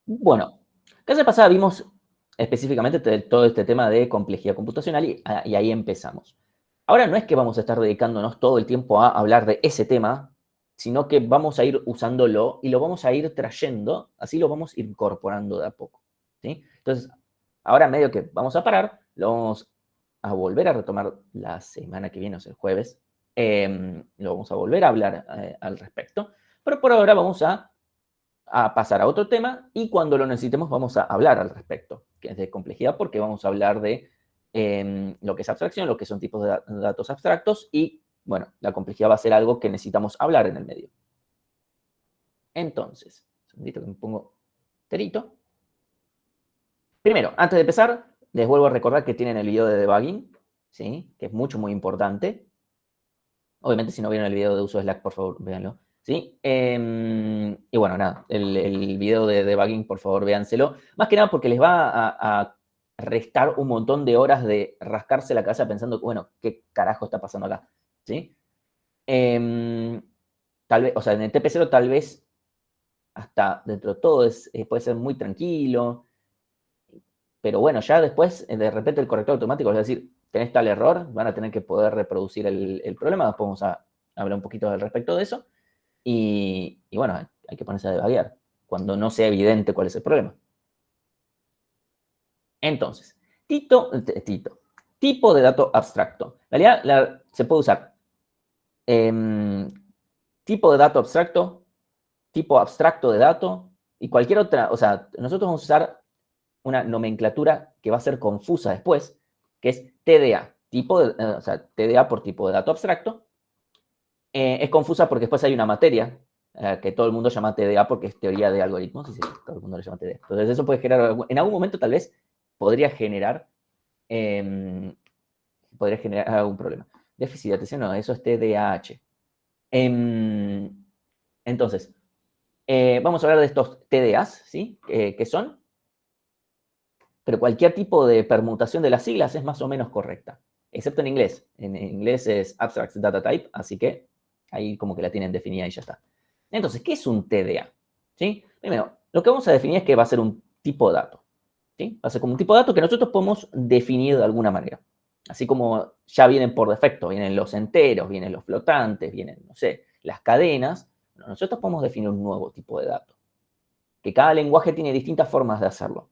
Bueno, la clase pasada vimos específicamente todo este tema de complejidad computacional y ahí empezamos. Ahora no es que vamos a estar dedicándonos todo el tiempo a hablar de ese tema, sino que vamos a ir usándolo y lo vamos a ir trayendo, así lo vamos incorporando de a poco. ¿Sí? Entonces, ahora medio que vamos a parar, lo vamos a volver a retomar la semana que viene, o sea, el jueves. Lo vamos a volver a hablar al respecto, pero por ahora vamos a pasar a otro tema y cuando lo necesitemos vamos a hablar al respecto, que es de complejidad, porque vamos a hablar de lo que es abstracción, lo que son tipos de datos abstractos y, bueno, la complejidad va a ser algo que necesitamos hablar en el medio. Entonces, un segundito que me pongo enterito. Primero, antes de empezar, les vuelvo a recordar que tienen el video de debugging, ¿sí? Que es mucho, muy importante. Obviamente, si no vieron el video de uso de Slack, por favor, véanlo. ¿Sí? Y bueno, nada, el video de debugging, por favor, véanselo. Más que nada porque les va a restar un montón de horas de rascarse la cabeza pensando, bueno, ¿qué carajo está pasando acá? ¿Sí? Tal vez, o sea, en el TP0 tal vez hasta dentro de todo puede ser muy tranquilo, pero bueno, ya después, de repente el corrector automático les va a decir, tenés tal error, van a tener que poder reproducir el problema. Después vamos a hablar un poquito al respecto de eso. Y bueno, hay que ponerse a debuguear cuando no sea evidente cuál es el problema. Entonces, tipo de dato abstracto. En realidad se puede usar tipo de dato abstracto, tipo abstracto de dato y cualquier otra. O sea, nosotros vamos a usar una nomenclatura que va a ser confusa después, que es TDA. O sea, TDA por tipo de dato abstracto. Es confusa porque después hay una materia que todo el mundo llama TDA porque es teoría de algoritmos, y sí, todo el mundo le llama TDA. Entonces eso puede generar, en algún momento tal vez podría generar, eh, algún problema. Déficit de atención, no, eso es TDAH. Entonces, vamos a hablar de estos TDAs, ¿sí? ¿Qué son? Pero cualquier tipo de permutación de las siglas es más o menos correcta, excepto en inglés. En inglés es Abstract Data Type, así que ahí como que la tienen definida y ya está. Entonces, ¿qué es un TDA? ¿Sí? Primero, lo que vamos a definir es que va a ser un tipo de dato. ¿Sí? Va a ser como un tipo de dato que nosotros podemos definir de alguna manera. Así como ya vienen por defecto, vienen los enteros, vienen los flotantes, vienen, no sé, las cadenas. Nosotros podemos definir un nuevo tipo de dato. Que cada lenguaje tiene distintas formas de hacerlo.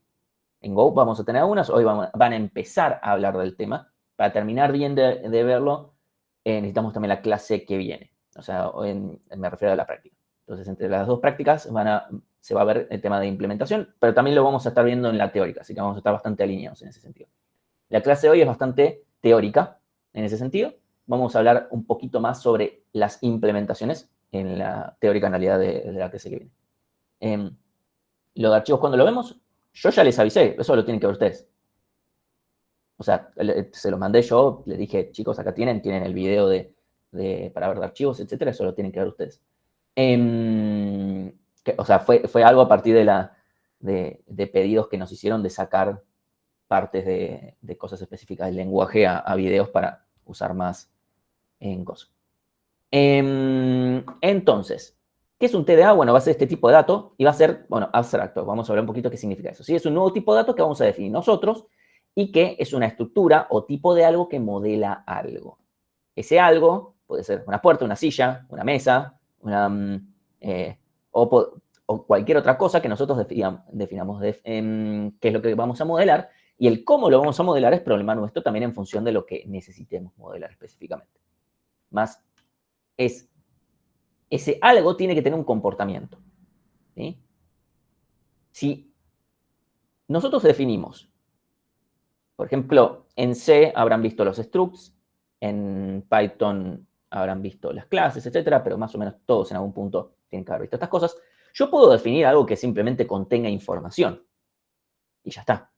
En Go vamos a tener algunas, hoy van a empezar a hablar del tema. Para terminar bien de verlo, necesitamos también la clase que viene. O sea, me refiero a la práctica. Entonces, entre las dos prácticas se va a ver el tema de implementación, pero también lo vamos a estar viendo en la teórica, así que vamos a estar bastante alineados en ese sentido. La clase de hoy es bastante teórica en ese sentido. Vamos a hablar un poquito más sobre las implementaciones en la teórica en realidad de la clase que viene. Lo de archivos, cuando lo vemos, yo ya les avisé, eso lo tienen que ver ustedes. O sea, se los mandé yo, les dije, chicos, acá tienen el video para ver de archivos, etcétera, eso lo tienen que ver ustedes. O sea, fue algo a partir de pedidos que nos hicieron de sacar partes de cosas específicas del lenguaje a videos para usar más en cosas. Entonces, ¿qué es un TDA? Bueno, va a ser este tipo de dato y va a ser, bueno, abstracto. Vamos a hablar un poquito qué significa eso. ¿Sí? Es un nuevo tipo de dato que vamos a definir nosotros y que es una estructura o tipo de algo que modela algo. Ese algo puede ser una puerta, una silla, una mesa, o cualquier otra cosa que nosotros definamos qué es lo que vamos a modelar, y el cómo lo vamos a modelar es problema nuestro también en función de lo que necesitemos modelar específicamente. Más ese algo tiene que tener un comportamiento. ¿Sí? Si nosotros definimos, por ejemplo, en C habrán visto los structs, en Python habrán visto las clases, etcétera, pero más o menos todos en algún punto tienen que haber visto estas cosas. Yo puedo definir algo que simplemente contenga información y ya está.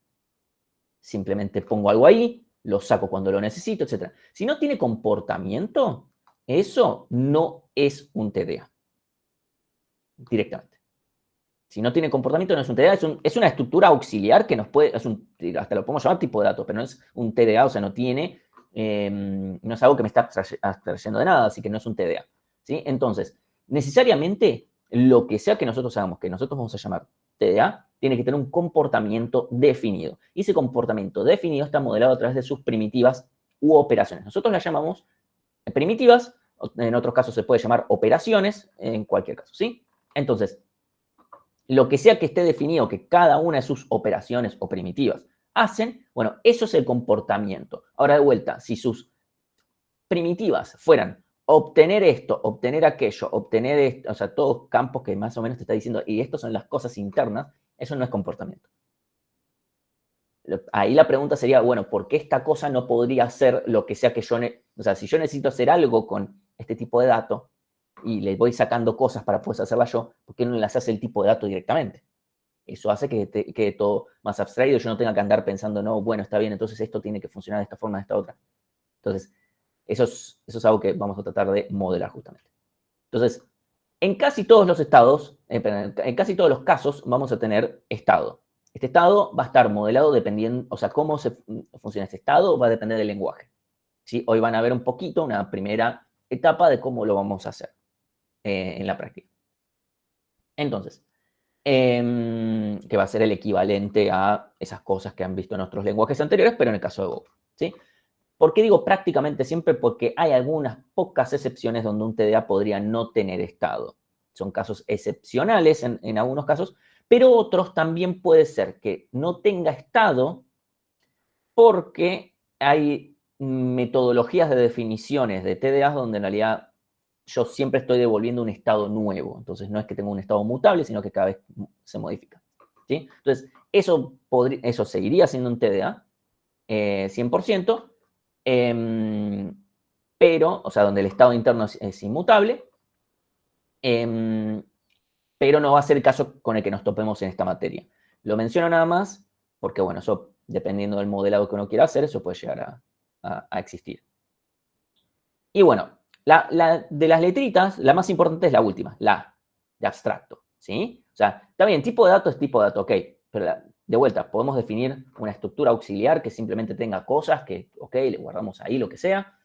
Simplemente pongo algo ahí, lo saco cuando lo necesito, etcétera. Si no tiene comportamiento, eso no es un TDA directamente. Si no tiene comportamiento, no es un TDA, es una estructura auxiliar que nos puede, hasta lo podemos llamar tipo de datos, pero no es un TDA, o sea, no es algo que me está abstrayendo de nada, así que no es un TDA. ¿Sí? Entonces, necesariamente, lo que sea que nosotros hagamos, que nosotros vamos a llamar TDA tiene que tener un comportamiento definido. Y ese comportamiento definido está modelado a través de sus primitivas u operaciones. Nosotros las llamamos primitivas, en otros casos se puede llamar operaciones, en cualquier caso, ¿sí? Entonces, lo que sea que esté definido que cada una de sus operaciones o primitivas hacen, bueno, eso es el comportamiento. Ahora, de vuelta, si sus primitivas fueran obtener esto, obtener aquello, obtener esto, o sea, todos campos que más o menos te está diciendo, y estas son las cosas internas, eso no es comportamiento. Ahí la pregunta sería, bueno, ¿por qué esta cosa no podría hacer lo que sea que yo, o sea, si yo necesito hacer algo con este tipo de dato y le voy sacando cosas para poder hacerla yo, ¿por qué no las hace el tipo de dato directamente? Eso hace que quede todo más abstraído, yo no tenga que andar pensando, no, bueno, está bien, entonces esto tiene que funcionar de esta forma, de esta otra. Entonces, eso es algo que vamos a tratar de modelar justamente. Entonces, en casi todos los estados, en casi todos los casos, vamos a tener estado. Este estado va a estar modelado dependiendo, o sea, cómo funciona este estado va a depender del lenguaje. ¿Sí? Hoy van a ver un poquito, una primera etapa de cómo lo vamos a hacer en la práctica. Entonces, que va a ser el equivalente a esas cosas que han visto en otros lenguajes anteriores, pero en el caso de Go. ¿Sí? ¿Por qué digo prácticamente siempre? Porque hay algunas pocas excepciones donde un TDA podría no tener estado. Son casos excepcionales en algunos casos, pero otros también puede ser que no tenga estado porque hay metodologías de definiciones de TDAs donde en realidad yo siempre estoy devolviendo un estado nuevo. Entonces no es que tenga un estado mutable, sino que cada vez se modifica. ¿Sí? Entonces, eso seguiría siendo un TDA 100%, pero, o sea, donde el estado interno es inmutable, pero no va a ser el caso con el que nos topemos en esta materia. Lo menciono nada más porque, bueno, eso, dependiendo del modelado que uno quiera hacer, eso puede llegar a existir. Y bueno, de las letritas, la más importante es la última, la de abstracto, ¿sí? O sea, está bien, tipo de dato es tipo de dato, ok, pero de vuelta, podemos definir una estructura auxiliar que simplemente tenga cosas que, ok, le guardamos ahí lo que sea,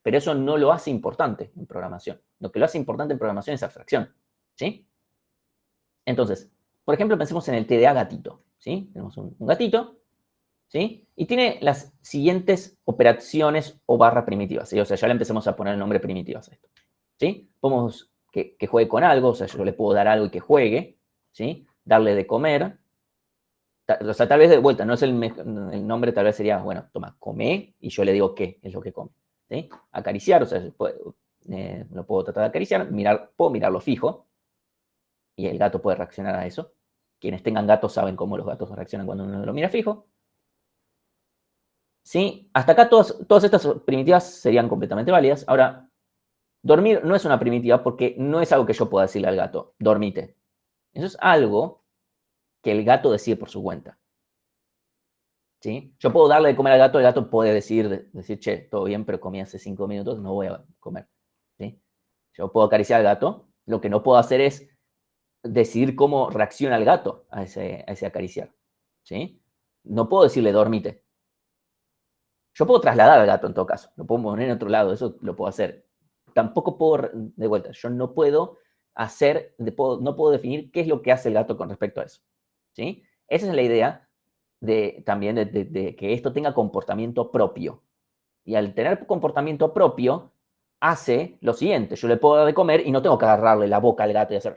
pero eso no lo hace importante en programación. Lo que lo hace importante en programación es abstracción, ¿sí? Entonces, por ejemplo, pensemos en el TDA gatito, ¿sí? Tenemos un gatito, ¿sí? Y tiene las siguientes operaciones o barra primitivas, ¿sí? O sea, ya le empezamos a poner el nombre primitivas a esto, ¿sí? Podemos que juegue con algo, o sea, yo le puedo dar algo y que juegue, ¿sí? Darle de comer. O sea, tal vez de vuelta, no es el nombre, tal vez sería, bueno, toma, come, y yo le digo qué es lo que come, ¿sí? Acariciar, o sea, lo puedo tratar de acariciar, puedo mirarlo fijo, y el gato puede reaccionar a eso. Quienes tengan gatos saben cómo los gatos reaccionan cuando uno lo mira fijo. ¿Sí? Hasta acá todas estas primitivas serían completamente válidas. Ahora, dormir no es una primitiva porque no es algo que yo pueda decirle al gato, dormite. Eso es algo que el gato decide por su cuenta. ¿Sí? Yo puedo darle de comer al gato, el gato puede decir, che, todo bien, pero comí hace 5 minutos, no voy a comer. ¿Sí? Yo puedo acariciar al gato, lo que no puedo hacer es decidir cómo reacciona el gato a ese acariciar. ¿Sí? No puedo decirle, dormite. Yo puedo trasladar al gato en todo caso, lo puedo poner en otro lado, eso lo puedo hacer. Tampoco puedo, de vuelta, yo no puedo no puedo definir qué es lo que hace el gato con respecto a eso. ¿Sí? Esa es la idea también de que esto tenga comportamiento propio. Y al tener comportamiento propio, hace lo siguiente, yo le puedo dar de comer y no tengo que agarrarle la boca al gato y hacer,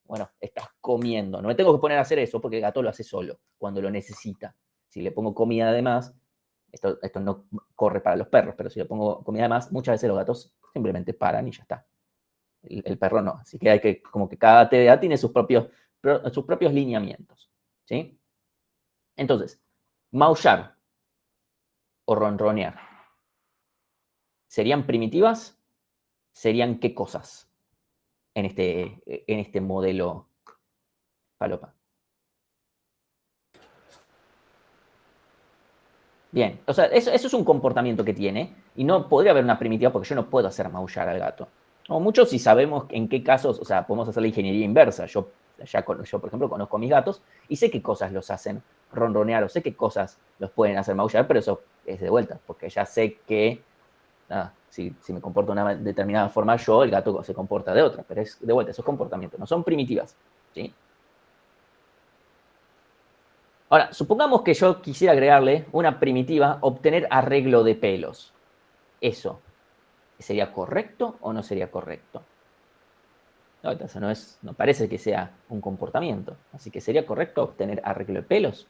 bueno, estás comiendo. No me tengo que poner a hacer eso porque el gato lo hace solo, cuando lo necesita. Si le pongo comida además, esto no corre para los perros, pero si le pongo comida además, muchas veces los gatos simplemente paran y ya está. El perro no. Así que hay que, como que cada TDA tiene sus propios lineamientos. ¿Sí? Entonces, maullar o ronronear, ¿serían primitivas? ¿Serían qué cosas en este modelo Falopa? Bien, o sea, eso es un comportamiento que tiene y no podría haber una primitiva porque yo no puedo hacer maullar al gato. O mucho si sabemos en qué casos, o sea, podemos hacer la ingeniería inversa. Yo, por ejemplo, conozco a mis gatos y sé qué cosas los hacen ronronear o sé qué cosas los pueden hacer maullar, pero eso es de vuelta, porque ya sé que si me comporto de una determinada forma yo, el gato se comporta de otra, pero es de vuelta, esos comportamientos no son primitivas, ¿sí? Ahora, supongamos que yo quisiera agregarle una primitiva, obtener arreglo de pelos. ¿Eso sería correcto o no sería correcto? No, entonces no parece que sea un comportamiento. Así que sería correcto obtener arreglo de pelos.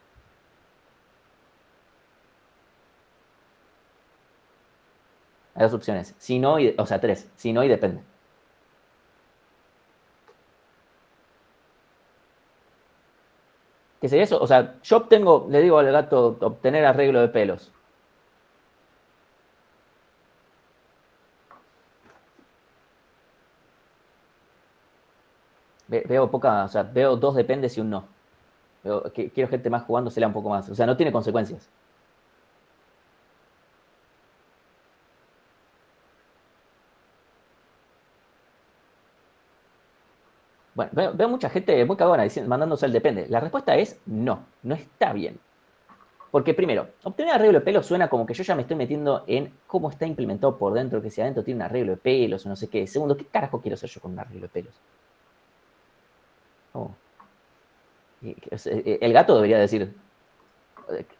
Hay dos opciones. Si no, o sea, tres. Si no y depende. ¿Qué sería eso? O sea, yo le digo al gato obtener arreglo de pelos. Veo poca, o sea, veo dos dependes y un no. Quiero gente más jugándosela un poco más. O sea, no tiene consecuencias. Bueno, veo mucha gente muy cagona mandándose el depende. La respuesta es no, no está bien. Porque primero, obtener arreglo de pelos suena como que yo ya me estoy metiendo en cómo está implementado por dentro, que si adentro tiene un arreglo de pelos o no sé qué. Segundo, ¿qué carajo quiero hacer yo con un arreglo de pelos? Oh. El gato debería decir,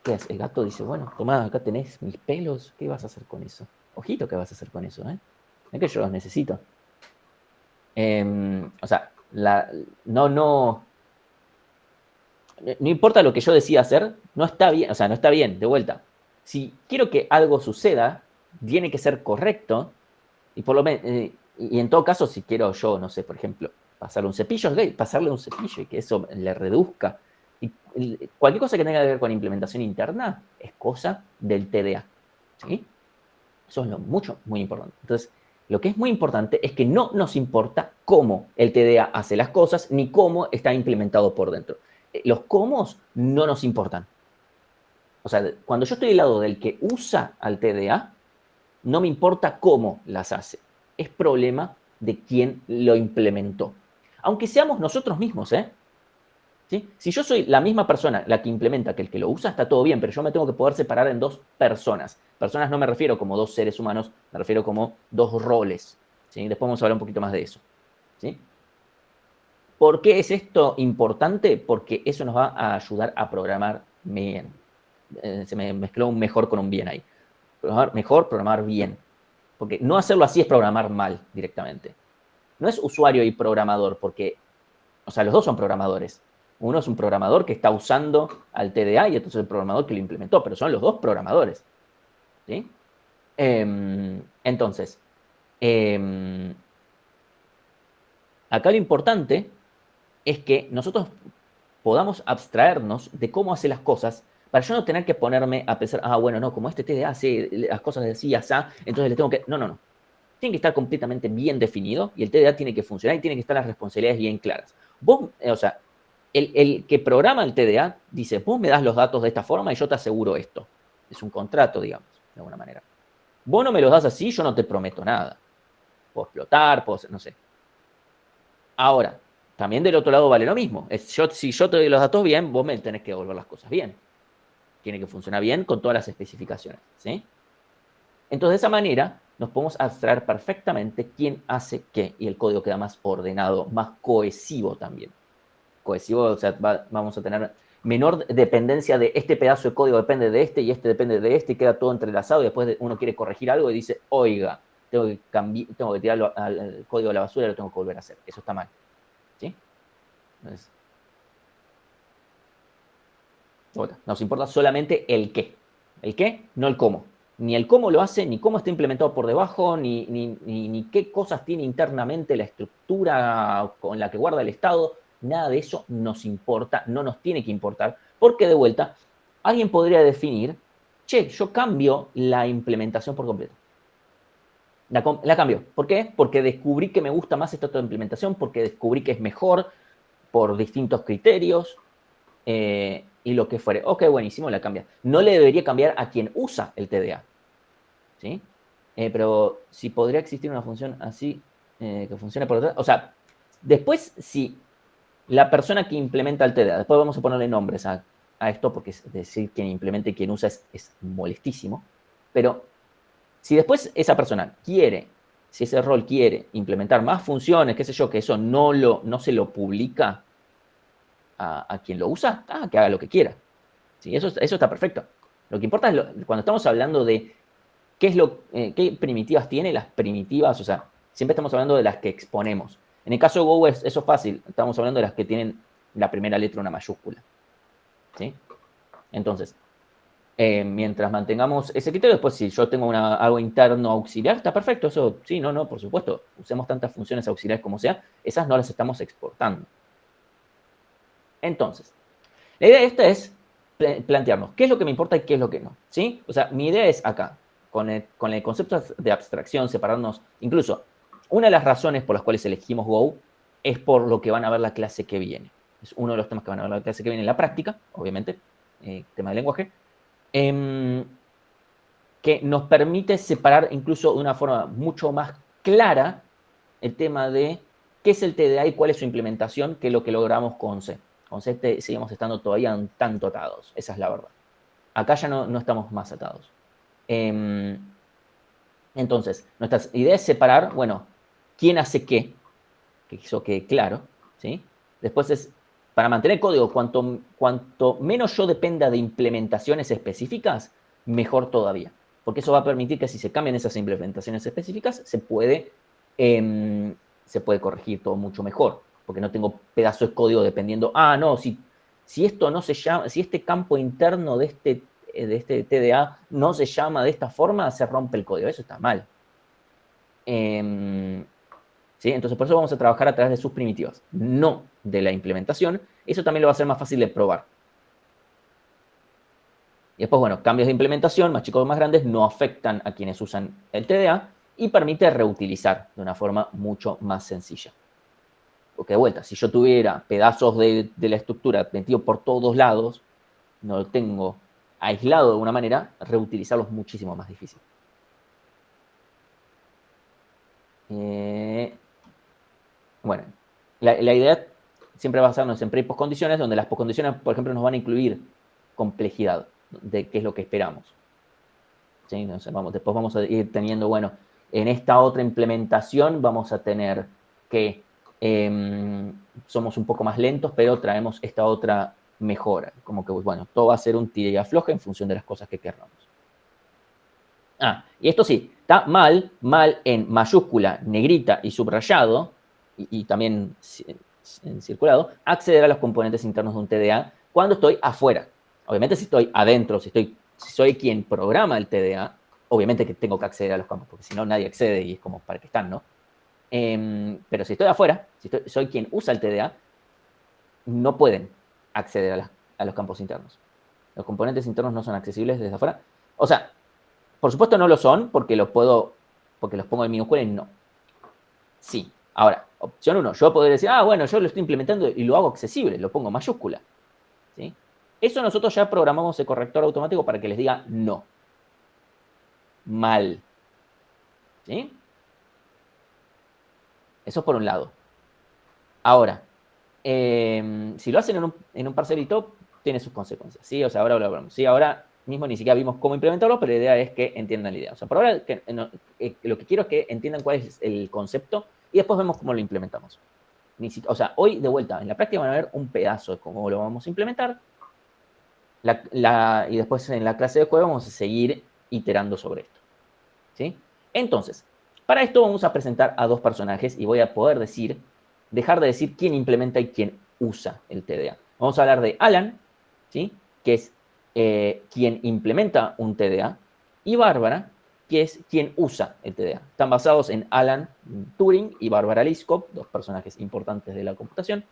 ¿qué es? El gato dice, bueno, tomá, acá tenés mis pelos, ¿qué vas a hacer con eso? Ojito, ¿qué vas a hacer con eso? Es que yo los necesito. O sea, no importa lo que yo decida hacer, no está bien, o sea, no está bien, de vuelta. Si quiero que algo suceda, tiene que ser correcto, y por lo menos, y en todo caso, si quiero yo, no sé, por ejemplo, pasarle un cepillo, pasarle un cepillo y que eso le reduzca. Y cualquier cosa que tenga que ver con implementación interna es cosa del TDA. ¿Sí? Eso es muy importante. Entonces, lo que es muy importante es que no nos importa cómo el TDA hace las cosas ni cómo está implementado por dentro. Los cómo no nos importan. O sea, cuando yo estoy del lado del que usa al TDA, no me importa cómo las hace. Es problema de quién lo implementó. Aunque seamos nosotros mismos, ¿eh? ¿Sí? Si yo soy la misma persona la que implementa que el que lo usa, está todo bien, pero yo me tengo que poder separar en dos personas. Personas no me refiero como dos seres humanos, me refiero como dos roles. ¿Sí? Después vamos a hablar un poquito más de eso. ¿Sí? ¿Por qué es esto importante? Porque eso nos va a ayudar a programar bien. Se me mezcló un mejor con un bien ahí. Programar mejor, programar bien. Porque no hacerlo así es programar mal directamente. No es usuario y programador, porque, o sea, los dos son programadores. Uno es un programador que está usando al TDA y otro es el programador que lo implementó, pero son los dos programadores. ¿Sí? Entonces, acá lo importante es que nosotros podamos abstraernos de cómo hace las cosas para yo no tener que ponerme a pensar, bueno, no, como este TDA hace las cosas así, así, entonces le tengo que... No, no, no. Tiene que estar completamente bien definido y el TDA tiene que funcionar y tienen que estar las responsabilidades bien claras. Vos, o sea, el que programa el TDA dice, vos me das los datos de esta forma y yo te aseguro esto. Es un contrato, digamos, de alguna manera. Vos no me los das así, yo no te prometo nada. Puedo explotar, no sé. Ahora, también del otro lado vale lo mismo. Si yo te doy los datos bien, vos me tenés que devolver las cosas bien. Tiene que funcionar bien con todas las especificaciones. ¿Sí? Entonces, de esa manera, nos podemos abstraer perfectamente quién hace qué y el código queda más ordenado, más cohesivo también. Cohesivo, o sea, vamos a tener menor dependencia de este pedazo de código depende de este y este depende de este y queda todo entrelazado y después uno quiere corregir algo y dice, oiga, tengo que tirarlo al código a la basura y lo tengo que volver a hacer. Eso está mal. ¿Sí? Entonces, nos importa solamente el qué. El qué, no el cómo. Ni el cómo lo hace, ni cómo está implementado por debajo, ni qué cosas tiene internamente la estructura con la que guarda el Estado. Nada de eso nos importa, no nos tiene que importar, porque de vuelta, alguien podría definir, che, yo cambio la implementación por completo. La cambio. ¿Por qué? Porque descubrí que me gusta más esta otra implementación, porque descubrí que es mejor por distintos criterios, y lo que fuere. Ok, buenísimo, la cambia. No le debería cambiar a quien usa el TDA. ¿Sí? Pero si podría existir una función así que funcione por detrás. O sea, después, si la persona que implementa el TDA, después vamos a ponerle nombres a esto, porque decir quien implementa y quien usa es molestísimo. Pero si después esa persona quiere, si ese rol quiere implementar más funciones, qué sé yo, que eso no se lo publica a quien lo usa, que haga lo que quiera. ¿Sí? Eso está perfecto. Lo que importa es cuando estamos hablando de qué primitivas tiene, las primitivas, o sea, siempre estamos hablando de las que exponemos. En el caso de Go eso es fácil, estamos hablando de las que tienen la primera letra una mayúscula. ¿Sí? Entonces, mientras mantengamos ese criterio, después si yo tengo algo interno auxiliar, está perfecto, eso sí, no, por supuesto, usemos tantas funciones auxiliares como sea, esas no las estamos exportando. Entonces, la idea de esta es plantearnos qué es lo que me importa y qué es lo que no, ¿sí? O sea, mi idea es acá, con el concepto de abstracción, separarnos, incluso, una de las razones por las cuales elegimos Go es por lo que van a ver la clase que viene. Es uno de los temas que van a ver la clase que viene en la práctica, obviamente, tema de lenguaje, que nos permite separar incluso de una forma mucho más clara el tema de qué es el TDA y cuál es su implementación, que lo que logramos con C. Con C seguimos estando todavía un tanto atados, esa es la verdad. Acá ya no estamos más atados. Entonces, nuestra idea es separar, bueno, quién hace qué, que eso quede claro, ¿sí? Después es, para mantener el código, cuanto menos yo dependa de implementaciones específicas, mejor todavía. Porque eso va a permitir que si se cambian esas implementaciones específicas, se puede corregir todo mucho mejor. Porque no tengo pedazos de código dependiendo, no, si esto no se llama, si este campo interno de este TDA no se llama de esta forma, se rompe el código. Eso está mal. ¿Sí? Entonces, por eso vamos a trabajar a través de sus primitivas, no de la implementación. Eso también lo va a hacer más fácil de probar. Y después, bueno, cambios de implementación, más chicos o más grandes, no afectan a quienes usan el TDA y permite reutilizar de una forma mucho más sencilla. Porque de vuelta, si yo tuviera pedazos de la estructura metidos por todos lados, no lo tengo aislado de alguna manera, reutilizarlo es muchísimo más difícil. Bueno, la idea siempre va a basarnos en pre y postcondiciones, donde las postcondiciones, por ejemplo, nos van a incluir complejidad de qué es lo que esperamos. ¿Sí? Entonces, después vamos a ir teniendo, bueno, en esta otra implementación vamos a tener que somos un poco más lentos, pero traemos esta otra mejora. Como que, bueno, todo va a ser un tira y afloja en función de las cosas que queramos. Y esto sí, está mal en mayúscula, negrita y subrayado, y también en circulado, acceder a los componentes internos de un TDA cuando estoy afuera. Obviamente si estoy adentro, si soy quien programa el TDA, obviamente que tengo que acceder a los campos, porque si no nadie accede y es como para qué están, ¿no? Pero si estoy afuera, si soy quien usa el TDA, no pueden acceder a los campos internos. Los componentes internos no son accesibles desde afuera. O sea, por supuesto no lo son porque los pongo en minúscula y no. Sí. Ahora, opción 1, yo podría decir, bueno, yo lo estoy implementando y lo hago accesible, lo pongo mayúscula. ¿Sí? Eso nosotros ya programamos el corrector automático para que les diga no. Mal. ¿Sí? Eso por un lado. Ahora, si lo hacen en un parcelito, tiene sus consecuencias. ¿Sí? O sea, ahora lo hablamos. ¿Sí? Ahora mismo ni siquiera vimos cómo implementarlo, pero la idea es que entiendan la idea. O sea, por ahora lo que quiero es que entiendan cuál es el concepto y después vemos cómo lo implementamos. O sea, hoy de vuelta, en la práctica van a ver un pedazo de cómo lo vamos a implementar y después en la clase de juego vamos a seguir iterando sobre esto. ¿Sí? Entonces, para esto vamos a presentar a dos personajes y voy a poder dejar de decir quién implementa y quién usa el TDA. Vamos a hablar de Alan, ¿sí? Que es quien implementa un TDA, y Bárbara, que es quien usa el TDA. Están basados en Alan Turing y Bárbara Liskov, dos personajes importantes de la computación.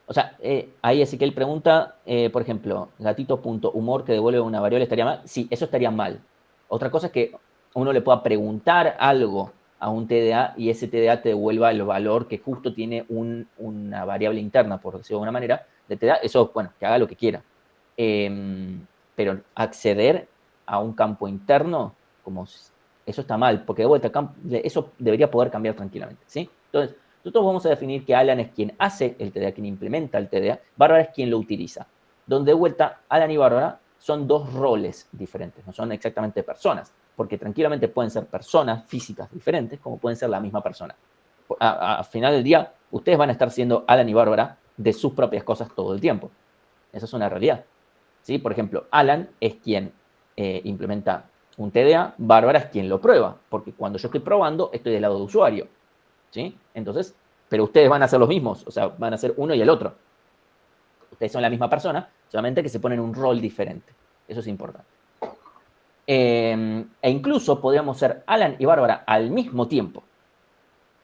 O sea, ahí Ezequiel pregunta, por ejemplo, gatito.humor que devuelve una variable estaría mal. Sí, eso estaría mal. Otra cosa es que uno le pueda preguntar algo a un TDA y ese TDA te devuelva el valor que justo tiene una variable interna, por decirlo de alguna manera, de TDA. Eso, bueno, que haga lo que quiera. Pero acceder a un campo interno, eso está mal, porque de vuelta, eso debería poder cambiar tranquilamente, ¿sí? Entonces, nosotros vamos a definir que Alan es quien hace el TDA, quien implementa el TDA, Bárbara es quien lo utiliza. Donde de vuelta, Alan y Bárbara son dos roles diferentes, no son exactamente personas, porque tranquilamente pueden ser personas físicas diferentes, como pueden ser la misma persona. Al final del día, ustedes van a estar siendo Alan y Bárbara de sus propias cosas todo el tiempo. Esa es una realidad. ¿Sí? Por ejemplo, Alan es quien implementa un TDA, Bárbara es quien lo prueba, porque cuando yo estoy probando, estoy del lado de usuario. ¿Sí? Entonces, pero ustedes van a ser los mismos, o sea, van a ser uno y el otro. Ustedes son la misma persona, solamente que se ponen un rol diferente. Eso es importante. E incluso podríamos ser Alan y Bárbara al mismo tiempo,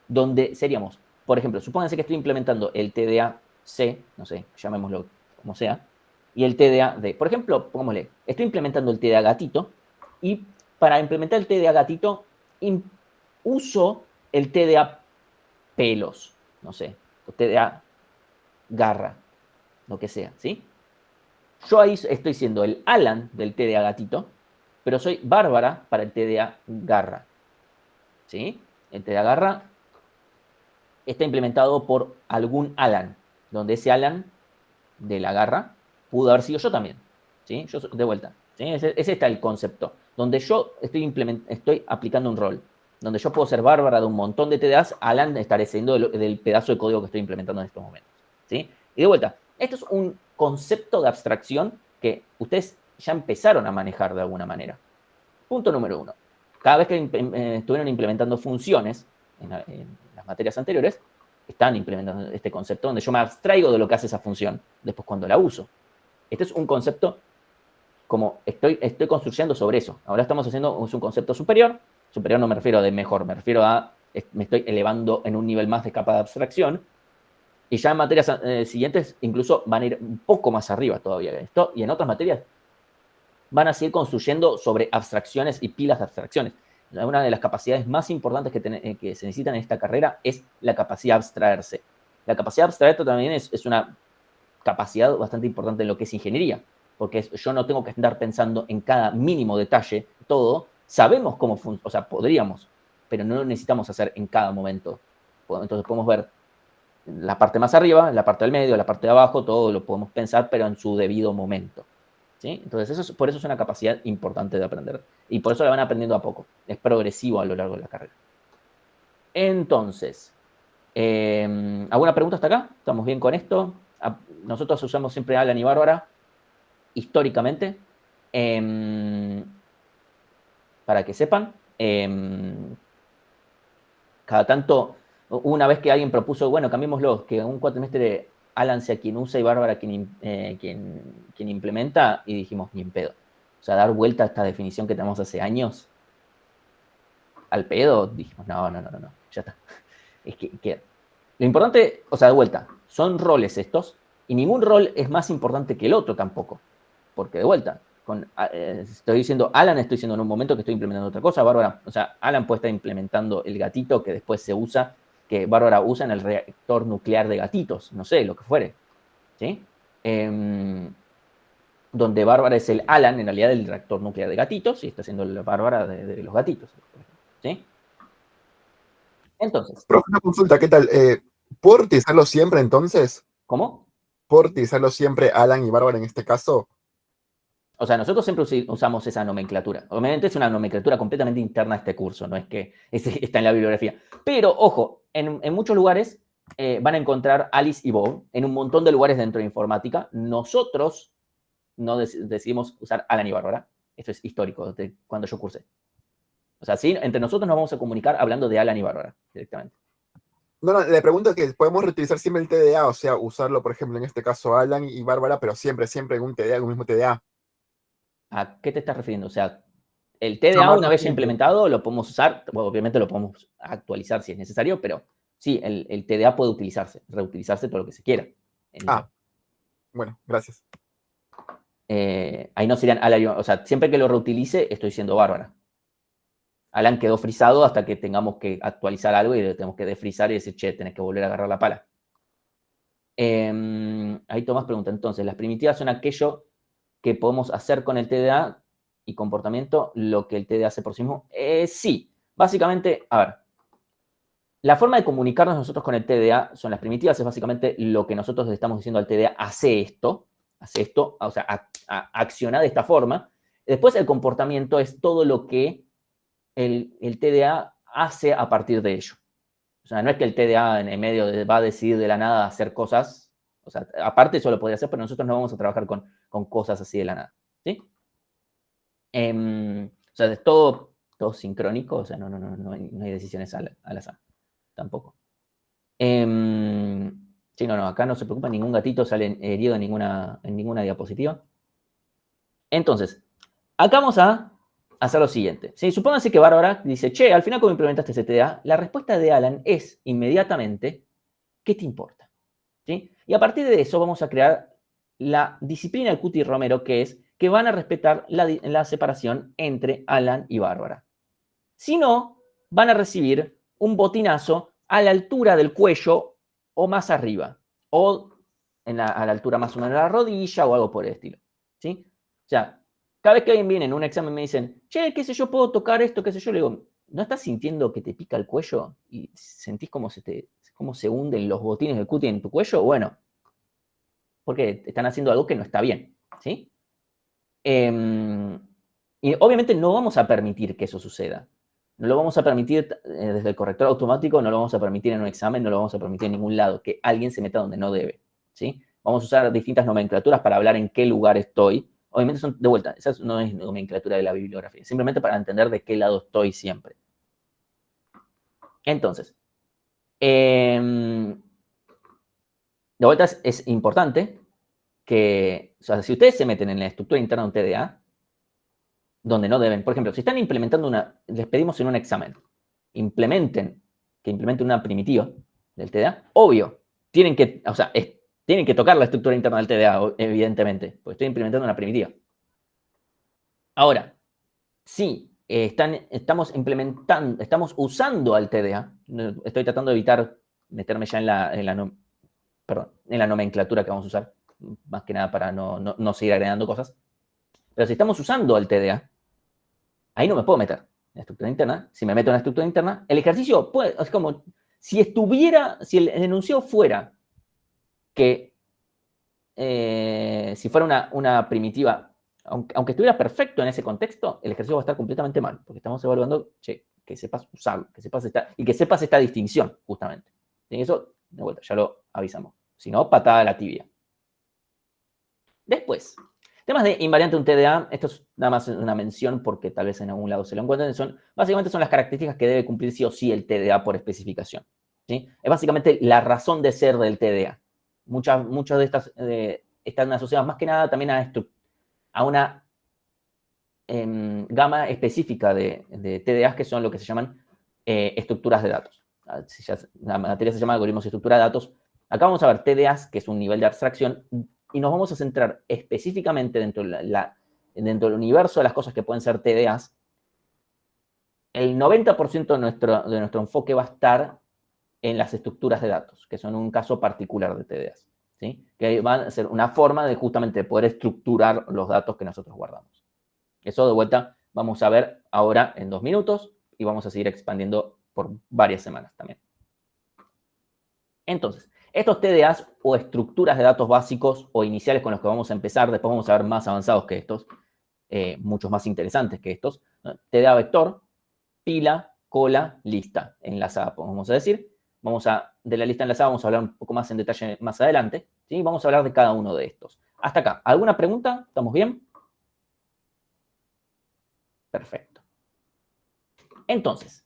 donde seríamos, por ejemplo, supónganse que estoy implementando el TDA C, no sé, llamémoslo como sea, y el TDA D. Por ejemplo, pongámosle, estoy implementando el TDA gatito, y para implementar el TDA gatito, uso el TDA pelos, no sé, o TDA garra, lo que sea, ¿sí? Yo ahí estoy siendo el Alan del TDA gatito, pero soy Bárbara para el TDA garra, ¿sí? El TDA garra está implementado por algún Alan, donde ese Alan de la garra pudo haber sido yo también, ¿sí? Yo, de vuelta, ¿sí? Ese está el concepto, donde yo estoy aplicando un rol, donde yo puedo ser Bárbara de un montón de TDAs, Alan estaré siendo del pedazo de código que estoy implementando en estos momentos, ¿sí? Y de vuelta, esto es un concepto de abstracción que ustedes ya empezaron a manejar de alguna manera. Punto número 1. Cada vez que estuvieron implementando funciones en las materias anteriores, están implementando este concepto donde yo me abstraigo de lo que hace esa función después cuando la uso. Este es un concepto como estoy construyendo sobre eso. Ahora estamos haciendo un concepto superior. Superior no me refiero a de mejor, me refiero a me estoy elevando en un nivel más de capa de abstracción. Y ya en materias siguientes incluso van a ir un poco más arriba todavía de esto. Y en otras materias van a seguir construyendo sobre abstracciones y pilas de abstracciones. Una de las capacidades más importantes que se necesitan en esta carrera es la capacidad de abstraerse. La capacidad de abstraerte también es una capacidad bastante importante en lo que es ingeniería, porque yo no tengo que andar pensando en cada mínimo detalle, todo. Sabemos cómo funciona, o sea, podríamos, pero no lo necesitamos hacer en cada momento. Entonces podemos ver la parte más arriba, la parte del medio, la parte de abajo, todo lo podemos pensar, pero en su debido momento. ¿Sí? Entonces, por eso es una capacidad importante de aprender. Y por eso la van aprendiendo a poco. Es progresivo a lo largo de la carrera. Entonces, ¿alguna pregunta hasta acá? ¿Estamos bien con esto? Nosotros usamos siempre Alan y Bárbara, históricamente, para que sepan. Cada tanto, una vez que alguien propuso, bueno, cambiémoslo, que un cuatrimestre Alan sea quien usa y Bárbara quien implementa, y dijimos, ni en pedo. O sea, dar vuelta a esta definición que tenemos hace años al pedo, dijimos, no, ya está. Es que lo importante, o sea, de vuelta, son roles estos, y ningún rol es más importante que el otro tampoco. Porque de vuelta, estoy diciendo Alan, estoy diciendo en un momento que estoy implementando otra cosa, Bárbara, o sea, Alan puede estar implementando el gatito que después se usa, que Bárbara usa en el reactor nuclear de gatitos, no sé, lo que fuere, ¿sí? Donde Bárbara es el Alan, en realidad, del reactor nuclear de gatitos, y está siendo la Bárbara de los gatitos, ¿sí? Entonces. Profe, una consulta, ¿qué tal? ¿Puedo utilizarlo siempre entonces? ¿Cómo? ¿Puedo utilizarlo siempre Alan y Bárbara en este caso? O sea, nosotros siempre usamos esa nomenclatura. Obviamente es una nomenclatura completamente interna a este curso, no es que está en la bibliografía. Pero, ojo, en muchos lugares van a encontrar Alice y Bob, en un montón de lugares dentro de informática. Nosotros no decidimos usar Alan y Bárbara. Esto es histórico, de cuando yo cursé. O sea, sí, entre nosotros nos vamos a comunicar hablando de Alan y Bárbara directamente. No, le pregunto que podemos reutilizar siempre el TDA, o sea, usarlo, por ejemplo, en este caso Alan y Bárbara, pero siempre en un TDA, en un mismo TDA. ¿A qué te estás refiriendo? O sea, el TDA una vez ya implementado lo podemos usar, bueno, obviamente lo podemos actualizar si es necesario, pero sí, el TDA puede reutilizarse todo lo que se quiera. Bueno, gracias. Ahí no serían Alan, o sea, siempre que lo reutilice estoy siendo Bárbara. Alan quedó frisado hasta que tengamos que actualizar algo y lo tenemos que desfrizar y decir, che, tenés que volver a agarrar la pala. Ahí Tomás pregunta, entonces, las primitivas son aquello que podemos hacer con el TDA y comportamiento, lo que el TDA hace por sí mismo. Sí, básicamente, a ver, la forma de comunicarnos nosotros con el TDA son las primitivas, es básicamente lo que nosotros le estamos diciendo al TDA, hace esto, o sea, acciona de esta forma. Después el comportamiento es todo lo que el TDA hace a partir de ello. O sea, no es que el TDA en el medio va a decidir de la nada hacer cosas, O sea, aparte eso lo podría hacer, pero nosotros no vamos a trabajar con cosas así de la nada, ¿sí? O sea, es todo sincrónico, o sea, no hay decisiones al azar, tampoco. Sí, no, acá no se preocupa, ningún gatito sale herido en ninguna diapositiva. Entonces, acá vamos a hacer lo siguiente. ¿Sí? Supóngase que Bárbara dice, che, al final, ¿cómo implementaste ese TDA? La respuesta de Alan es inmediatamente, ¿qué te importa? ¿Sí? Y a partir de eso vamos a crear la disciplina del Cuti Romero, que es que van a respetar la separación entre Alan y Bárbara. Si no, van a recibir un botinazo a la altura del cuello o más arriba, o a la altura más o menos de la rodilla o algo por el estilo. ¿Sí? O sea, cada vez que alguien viene en un examen me dicen, che, qué sé yo, puedo tocar esto, qué sé yo, le digo, ¿no estás sintiendo que te pica el cuello y sentís cómo se hunden los botines del cuti en tu cuello? Bueno, porque están haciendo algo que no está bien, ¿sí? Y obviamente no vamos a permitir que eso suceda. No lo vamos a permitir desde el corrector automático, no lo vamos a permitir en un examen, no lo vamos a permitir en ningún lado, que alguien se meta donde no debe, ¿sí? Vamos a usar distintas nomenclaturas para hablar en qué lugar estoy. Obviamente son, de vuelta, esa no es nomenclatura de la bibliografía, simplemente para entender de qué lado estoy siempre. Entonces, de vuelta es importante que, o sea, si ustedes se meten en la estructura interna de un TDA, donde no deben, por ejemplo, si están implementando les pedimos en un examen, que implementen una primitiva del TDA, obvio, tienen que tocar la estructura interna del TDA, evidentemente, porque estoy implementando una primitiva. Ahora, si estamos usando al TDA, estoy tratando de evitar meterme ya en la nomenclatura que vamos a usar, más que nada para no seguir agregando cosas. Pero si estamos usando al TDA, ahí no me puedo meter en la estructura interna. Si me meto en la estructura interna, el ejercicio es como si el enunciado fuera que si fuera una primitiva, aunque estuviera perfecto en ese contexto, el ejercicio va a estar completamente mal, porque estamos evaluando, que sepas usarlo, que sepas esta distinción, justamente. Y eso, de vuelta, ya lo avisamos. Si no, patada a la tibia. Después, temas de invariante de un TDA, esto es nada más una mención porque tal vez en algún lado se lo encuentren, básicamente son las características que debe cumplir sí o sí el TDA por especificación, ¿sí? Es básicamente la razón de ser del TDA. Muchas de estas están asociadas más que nada también a una gama específica de TDAs que son lo que se llaman estructuras de datos. La materia se llama algoritmos y estructura de datos. Acá vamos a ver TDAs, que es un nivel de abstracción, y nos vamos a centrar específicamente dentro del universo de las cosas que pueden ser TDAs. El 90% de nuestro enfoque va a estar en las estructuras de datos, que son un caso particular de TDAs, ¿sí? Que van a ser una forma de justamente poder estructurar los datos que nosotros guardamos. Eso de vuelta vamos a ver ahora en 2 minutos y vamos a seguir expandiendo por varias semanas también. Entonces, estos TDAs o estructuras de datos básicos o iniciales con los que vamos a empezar, después vamos a ver más avanzados que estos, muchos más interesantes que estos, ¿no? TDA vector, pila, cola, lista enlazada, vamos a decir. De la lista enlazada vamos a hablar un poco más en detalle más adelante, ¿sí? Vamos a hablar de cada uno de estos. Hasta acá, ¿alguna pregunta? ¿Estamos bien? Perfecto. Entonces,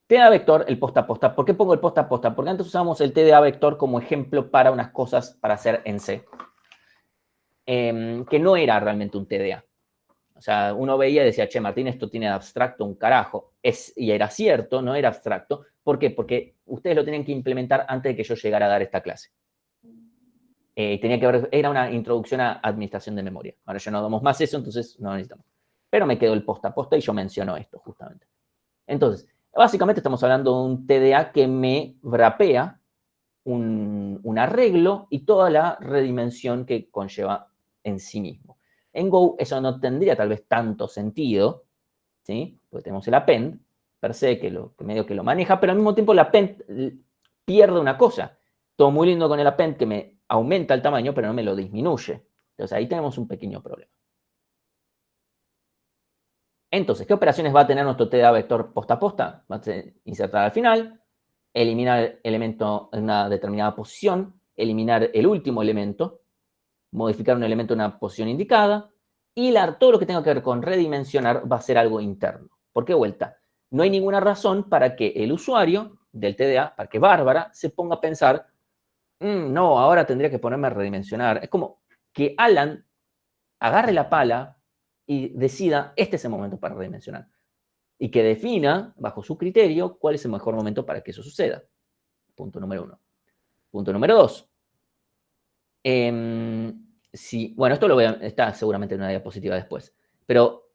TDA vector, el posta a posta. ¿Por qué pongo el posta a posta? Porque antes usábamos el TDA vector como ejemplo para unas cosas para hacer en C, que no era realmente un TDA. O sea, uno veía y decía, che, Martín, esto tiene de abstracto un carajo. Y era cierto, no era abstracto. ¿Por qué? Porque ustedes lo tenían que implementar antes de que yo llegara a dar esta clase. Era una introducción a administración de memoria. Ahora ya no damos más eso, entonces no necesitamos. Pero me quedó el posta a posta y yo menciono esto justamente. Entonces, básicamente estamos hablando de un TDA que me wrapea un arreglo y toda la redimensión que conlleva en sí mismo. En Go eso no tendría tal vez tanto sentido, ¿sí? Porque tenemos el append per se que medio que lo maneja, pero al mismo tiempo el append pierde una cosa. Todo muy lindo con el append que me aumenta el tamaño, pero no me lo disminuye. Entonces ahí tenemos un pequeño problema. Entonces, ¿qué operaciones va a tener nuestro TDA vector posta a posta? Va a ser insertar al final, eliminar el elemento en una determinada posición, eliminar el último elemento, modificar un elemento en una posición indicada, y todo lo que tenga que ver con redimensionar va a ser algo interno. ¿Por qué vuelta? No hay ninguna razón para que el usuario del TDA, para que Bárbara se ponga a pensar, no, ahora tendría que ponerme a redimensionar. Es como que Alan agarre la pala y decida, este es el momento para redimensionar. Y que defina, bajo su criterio, cuál es el mejor momento para que eso suceda. Punto número 1. Punto número 2. Bueno, esto lo voy está seguramente en una diapositiva después. Pero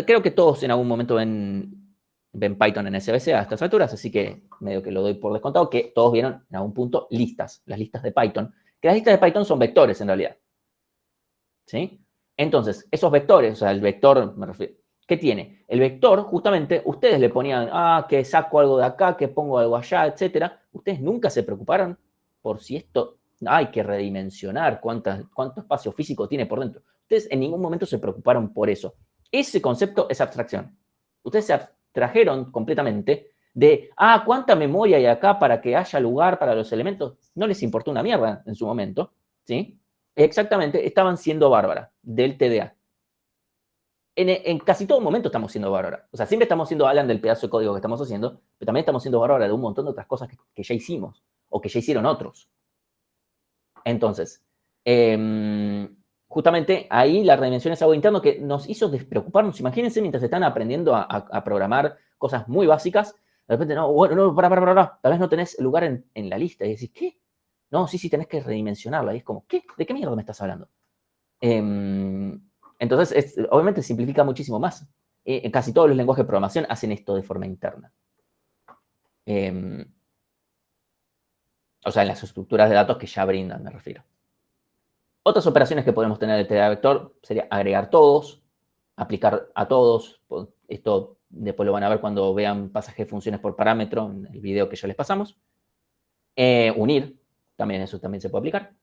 creo que todos en algún momento ven Python en SBC a estas alturas, así que medio que lo doy por descontado, que todos vieron en algún punto listas, las listas de Python, que las listas de Python son vectores en realidad. ¿Sí? Entonces, esos vectores, o sea, el vector, me refiero, ¿qué tiene? El vector, justamente, ustedes le ponían, que saco algo de acá, que pongo algo allá, etcétera. Ustedes nunca se preocuparon por si esto hay que redimensionar, cuánto espacio físico tiene por dentro. Ustedes en ningún momento se preocuparon por eso. Ese concepto es abstracción. Ustedes se abstrajeron completamente de, cuánta memoria hay acá para que haya lugar para los elementos. No les importó una mierda en su momento, ¿sí? Exactamente, estaban siendo Bárbara, del TDA. En casi todo momento estamos siendo Bárbara. O sea, siempre estamos siendo Alan del pedazo de código que estamos haciendo, pero también estamos siendo Bárbara de un montón de otras cosas que ya hicimos o que ya hicieron otros. Entonces, justamente ahí la redimensión es algo interno que nos hizo despreocuparnos. Imagínense mientras están aprendiendo a programar cosas muy básicas, de repente, no, bueno, no, para, tal vez no tenés lugar en la lista y decís, ¿qué? No, sí, tenés que redimensionarla. Y es como, ¿qué? ¿De qué mierda me estás hablando? Entonces, obviamente simplifica muchísimo más. Casi todos los lenguajes de programación hacen esto de forma interna. O sea, en las estructuras de datos que ya brindan, me refiero. Otras operaciones que podemos tener de TDA vector sería agregar todos, aplicar a todos. Esto después lo van a ver cuando vean pasaje de funciones por parámetro en el video que ya les pasamos. Unir, también eso también se puede aplicar.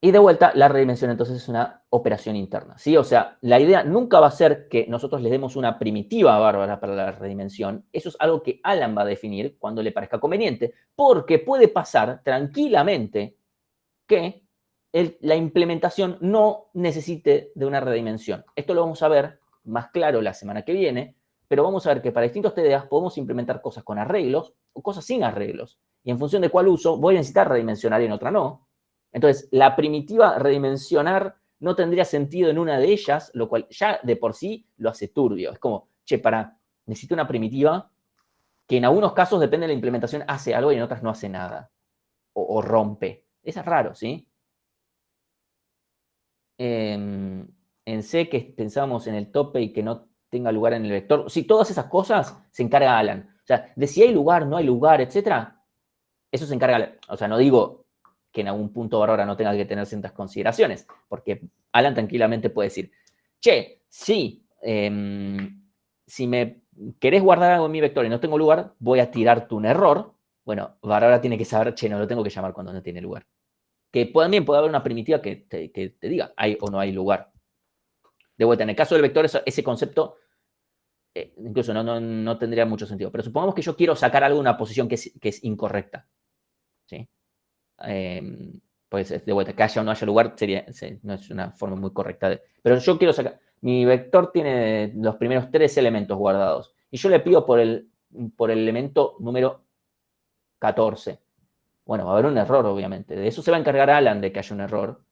Y de vuelta, la redimensión entonces es una operación interna, ¿sí? O sea, la idea nunca va a ser que nosotros le demos una primitiva a Bárbara para la redimensión. Eso es algo que Alan va a definir cuando le parezca conveniente, porque puede pasar tranquilamente que la implementación no necesite de una redimensión. Esto lo vamos a ver más claro la semana que viene, pero vamos a ver que para distintos TDAs podemos implementar cosas con arreglos o cosas sin arreglos. Y en función de cuál uso, voy a necesitar redimensionar y en otra no. Entonces, la primitiva redimensionar no tendría sentido en una de ellas, lo cual ya de por sí lo hace turbio. Es como, necesito una primitiva que en algunos casos, depende de la implementación, hace algo y en otras no hace nada. O rompe. Eso es raro, ¿sí? En C, que pensábamos en el tope y que no tenga lugar en el vector. Sí, todas esas cosas se encarga Alan. O sea, de si hay lugar, no hay lugar, etcétera, eso se encarga Alan. O sea, no digo que en algún punto Bárbara no tenga que tener ciertas consideraciones, porque Alan tranquilamente puede decir, sí, si me querés guardar algo en mi vector y no tengo lugar, voy a tirarte un error. Bueno, Bárbara tiene que saber, no lo tengo que llamar cuando no tiene lugar. Que también puede haber una primitiva que te diga, hay o no hay lugar. De vuelta, en el caso del vector, ese concepto incluso no tendría mucho sentido. Pero supongamos que yo quiero sacar algo de una posición que es incorrecta. ¿Sí? Pues de vuelta, que haya o no haya lugar no es una forma muy correcta. Pero yo quiero sacar, mi vector tiene los primeros 3 elementos guardados. Y yo le pido por el elemento número 14. Bueno, va a haber un error, obviamente. De eso se va a encargar Alan, de que haya un error.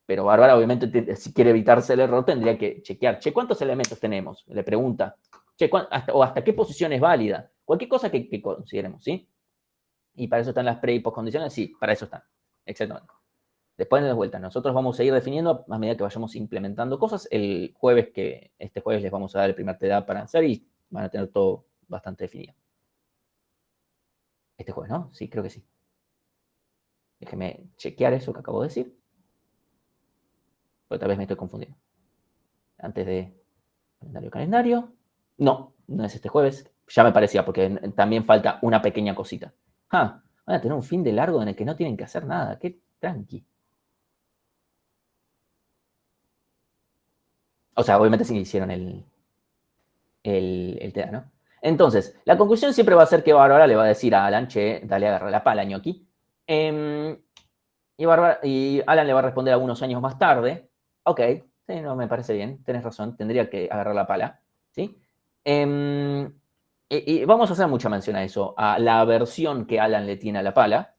Pero Bárbara, obviamente, si quiere evitarse el error, tendría que chequear. ¿Cuántos elementos tenemos? Le pregunta. ¿Hasta qué posición es válida? Cualquier cosa que consideremos, ¿sí? Y para eso están las pre y post condiciones. Sí, para eso están. Exactamente. Después de vuelta, nosotros vamos a ir definiendo a medida que vayamos implementando cosas. Este jueves les vamos a dar el primer TDA para hacer y van a tener todo bastante definido. Este jueves, ¿no? Sí, creo que sí. Déjeme chequear eso que acabo de decir. Pero tal vez me estoy confundiendo. Antes de calendario. No, no es este jueves. Ya me parecía, porque también falta una pequeña cosita. Van a tener un fin de largo en el que no tienen que hacer nada. Qué tranqui. O sea, obviamente sí hicieron el TDA, ¿no? Entonces, la conclusión siempre va a ser que Bárbara le va a decir a Alan, che, dale, agarra la pala, ñoqui. Y Alan le va a responder algunos años más tarde, ok, sí, no, me parece bien, tenés razón, tendría que agarrar la pala, ¿sí? Y vamos a hacer mucha mención a eso, a la aversión que Alan le tiene a la pala.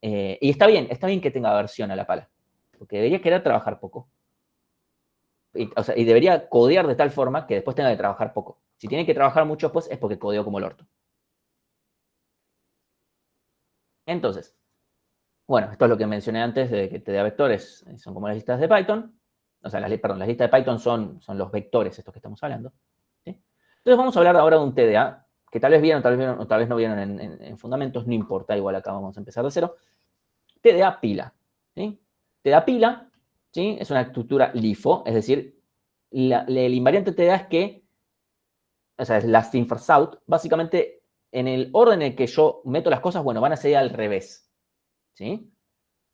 Y está bien que tenga aversión a la pala, porque debería querer trabajar poco. Y debería codear de tal forma que después tenga que trabajar poco. Si tiene que trabajar mucho, pues es porque codeó como el orto. Entonces, bueno, esto es lo que mencioné antes de que TDA vectores son como las listas de Python. O sea, las listas de Python son los vectores estos que estamos hablando. ¿Sí? Entonces vamos a hablar ahora de un TDA que tal vez vieron, o tal vez no vieron en fundamentos, no importa, igual acá vamos a empezar de cero. TDA pila. ¿Sí? TDA pila, ¿sí? Es una estructura LIFO, es decir, el invariante TDA es que, o sea, es last in first out, básicamente en el orden en el que yo meto las cosas, bueno, van a ser al revés. ¿Sí?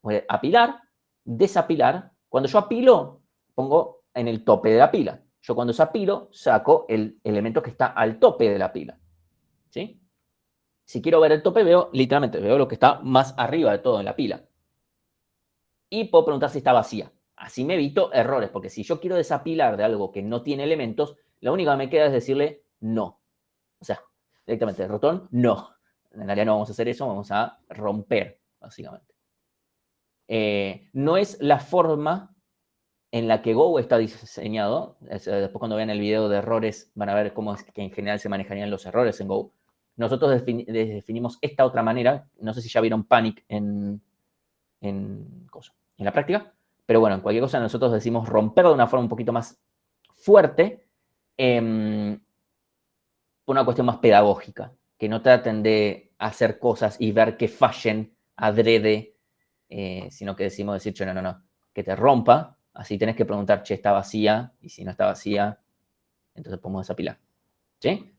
Voy a apilar, desapilar. Cuando yo apilo, pongo en el tope de la pila. Yo cuando desapilo, saco el elemento que está al tope de la pila. ¿Sí? Si quiero ver el tope, literalmente, veo lo que está más arriba de todo en la pila. Y puedo preguntar si está vacía. Así me evito errores, porque si yo quiero desapilar de algo que no tiene elementos, lo único que me queda es decirle no. O sea, directamente, el ratón, no. En realidad no vamos a hacer eso, vamos a romper, básicamente. No es la forma en la que Go está diseñado. Después cuando vean el video de errores van a ver cómo es que en general se manejarían los errores en Go. Nosotros definimos esta otra manera. No sé si ya vieron Panic en la práctica. Pero bueno, en cualquier cosa nosotros decimos romper de una forma un poquito más fuerte por una cuestión más pedagógica. Que no traten de hacer cosas y ver que fallen adrede, sino que decimos decir, no, que te rompa. Así tenés que preguntar, che, ¿está vacía? Y si no está vacía, entonces podemos desapilar. ¿Sí?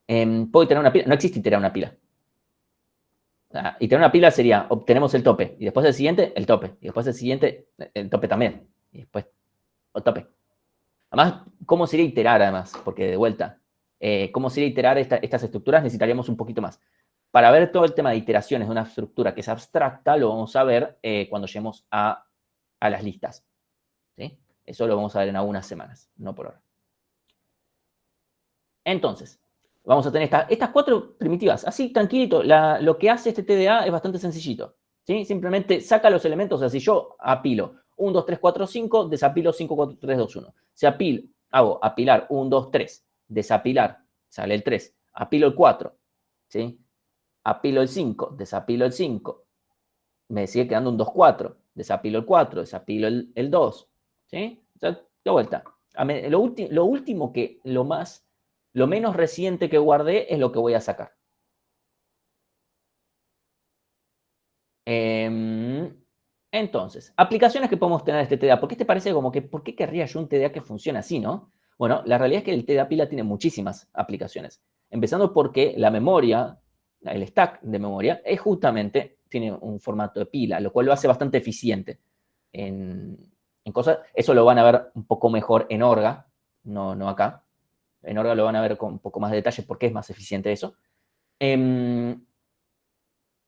¿Puedo iterar una pila? No existe iterar una pila. Iterar una pila sería, obtenemos el tope, y después el siguiente, el tope, y después el siguiente, el tope también, y después el tope. Además, ¿cómo sería iterar además? Porque de vuelta, ¿cómo sería iterar estas estructuras? Necesitaríamos un poquito más. Para ver todo el tema de iteraciones de una estructura que es abstracta, lo vamos a ver cuando lleguemos a las listas. ¿Sí? Eso lo vamos a ver en algunas semanas, no por ahora. Entonces, vamos a tener estas 4 primitivas. Así, tranquilito, lo que hace este TDA es bastante sencillito. ¿Sí? Simplemente saca los elementos. O sea, si yo apilo 1, 2, 3, 4, 5, desapilo 5, 4, 3, 2, 1. Si hago apilar 1, 2, 3, desapilar, sale el 3. Apilo el 4, ¿sí? Apilo el 5, desapilo el 5. Me sigue quedando un 2, 4. Desapilo el 4, desapilo el 2. ¿Sí? O sea, de vuelta. Lo último lo menos reciente que guardé es lo que voy a sacar. Entonces, aplicaciones que podemos tener de este TDA. ¿Por qué te parece como que, por qué querría yo un TDA que funcione así, no? Bueno, la realidad es que el TDA pila tiene muchísimas aplicaciones. Empezando porque la memoria, el stack de memoria, tiene un formato de pila, lo cual lo hace bastante eficiente en cosas. Eso lo van a ver un poco mejor en Orga, no acá. En Orga lo van a ver con un poco más de detalle porque es más eficiente eso.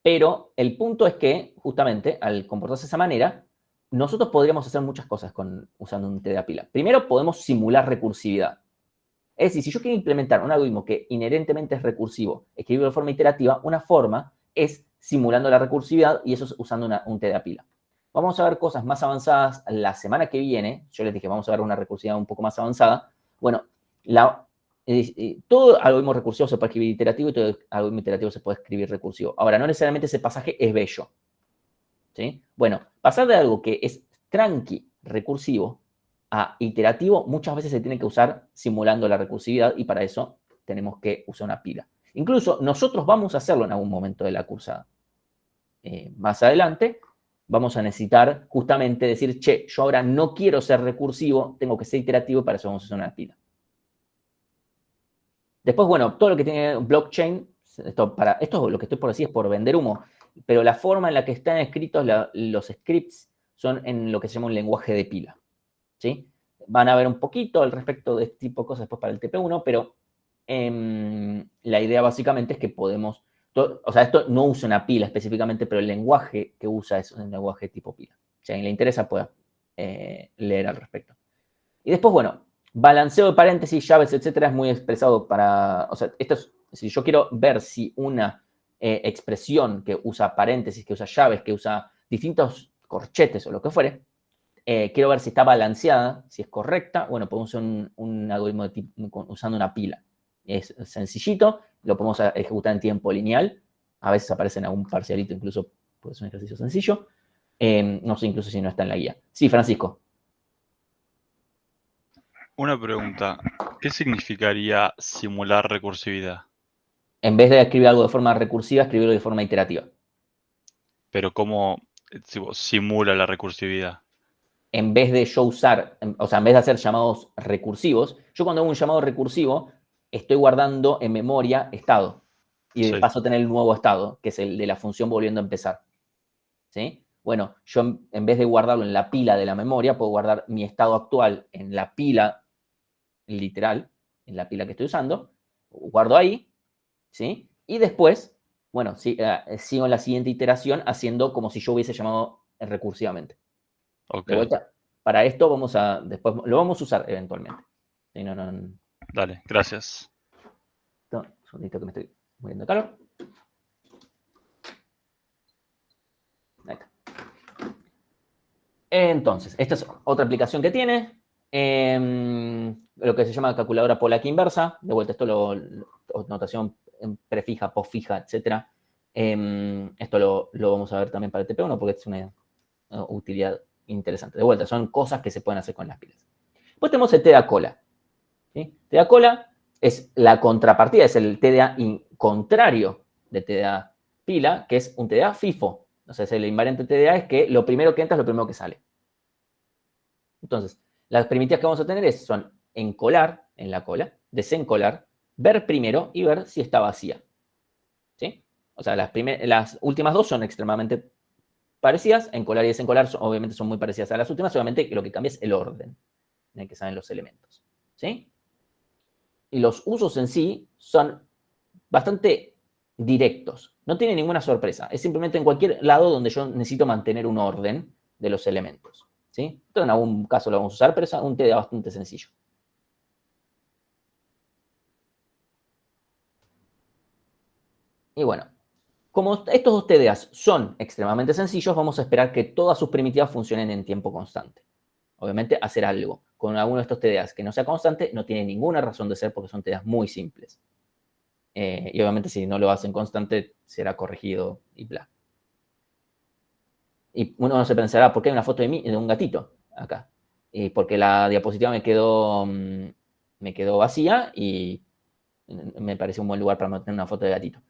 Pero el punto es que, justamente, al comportarse de esa manera, nosotros podríamos hacer muchas cosas usando un TDA pila. Primero, podemos simular recursividad. Es decir, si yo quiero implementar un algoritmo que inherentemente es recursivo, escribirlo de forma iterativa, una forma es simulando la recursividad y eso es usando un TDA pila. Vamos a ver cosas más avanzadas la semana que viene. Yo les dije, vamos a ver una recursividad un poco más avanzada. Bueno, todo algoritmo recursivo se puede escribir iterativo y todo algoritmo iterativo se puede escribir recursivo. Ahora, no necesariamente ese pasaje es bello. ¿Sí? Bueno, pasar de algo que es tranqui recursivo a iterativo muchas veces se tiene que usar simulando la recursividad y para eso tenemos que usar una pila. Incluso nosotros vamos a hacerlo en algún momento de la cursada. Más adelante vamos a necesitar justamente decir, che, yo ahora no quiero ser recursivo, tengo que ser iterativo y para eso vamos a usar una pila. Después, bueno, todo lo que tiene blockchain, esto lo que estoy por decir es por vender humo, pero la forma en la que están escritos los scripts son en lo que se llama un lenguaje de pila. ¿Sí? Van a ver un poquito al respecto de este tipo de cosas después para el TP1, pero La idea básicamente es que podemos, o sea, esto no usa una pila específicamente, pero el lenguaje que usa es un lenguaje tipo pila. Si a alguien le interesa, pueda leer al respecto. Y después, bueno, balanceo de paréntesis, llaves, etcétera, es muy expresado para, o sea, esto es, si yo quiero ver si una expresión que usa paréntesis, que usa llaves, que usa distintos corchetes o lo que fuere, quiero ver si está balanceada, si es correcta, bueno, podemos usar un algoritmo de tipo, usando una pila. Es sencillito, lo podemos ejecutar en tiempo lineal, a veces aparece en algún parcialito incluso, porque es un ejercicio sencillo. No sé incluso si no está en la guía. Sí, Francisco. Una pregunta, ¿qué significaría simular recursividad? En vez de escribir algo de forma recursiva, escribirlo de forma iterativa. Pero ¿cómo simula la recursividad? En vez de yo usar, o sea, en vez de hacer llamados recursivos, yo cuando hago un llamado recursivo, estoy guardando en memoria estado. Y Sí, paso a tener el nuevo estado, que es el de la función volviendo a empezar. ¿Sí? Bueno, yo en vez de guardarlo en la pila de la memoria, puedo guardar mi estado actual en la pila literal, en la pila que estoy usando, guardo ahí, ¿sí? Y después, bueno, sigo en la siguiente iteración haciendo como si yo hubiese llamado recursivamente. ok, De vuelta, para esto después lo vamos a usar eventualmente. Sí, dale, gracias. un segundito que me estoy muriendo de calor. Ahí está. Entonces, esta es otra aplicación que tiene. Lo que se llama calculadora Pollack inversa. De vuelta, esto notación prefija, posfija, etc. Esto lo vamos a ver también para el TP1 porque es una utilidad interesante. De vuelta, son cosas que se pueden hacer con las pilas. Después tenemos el TDA cola. ¿Sí? TDA cola es la contrapartida, es el TDA contrario de TDA pila, que es un TDA FIFO. Entonces, el invariante TDA es que lo primero que entra es lo primero que sale. Entonces, las primitivas que vamos a tener son encolar en la cola, desencolar, ver primero y ver si está vacía. ¿Sí? O sea, las últimas dos son extremadamente parecidas. Encolar y desencolar obviamente son muy parecidas a las últimas, solamente lo que cambia es el orden en el que salen los elementos. ¿Sí? Y los usos en sí son bastante directos. No tiene ninguna sorpresa. Es simplemente en cualquier lado donde yo necesito mantener un orden de los elementos. ¿Sí? Esto en algún caso lo vamos a usar, pero es un TDA bastante sencillo. Y bueno, como estos dos TDAs son extremadamente sencillos, vamos a esperar que todas sus primitivas funcionen en tiempo constante. Obviamente, hacer algo con alguno de estos TDAs que no sea constante no tiene ninguna razón de ser porque son TDAs muy simples. Y obviamente, si no lo hacen constante, será corregido y bla. Y uno se pensará, ¿por qué hay una foto de un gatito acá? Y porque la diapositiva me quedó vacía y me pareció un buen lugar para mantener una foto de gatito.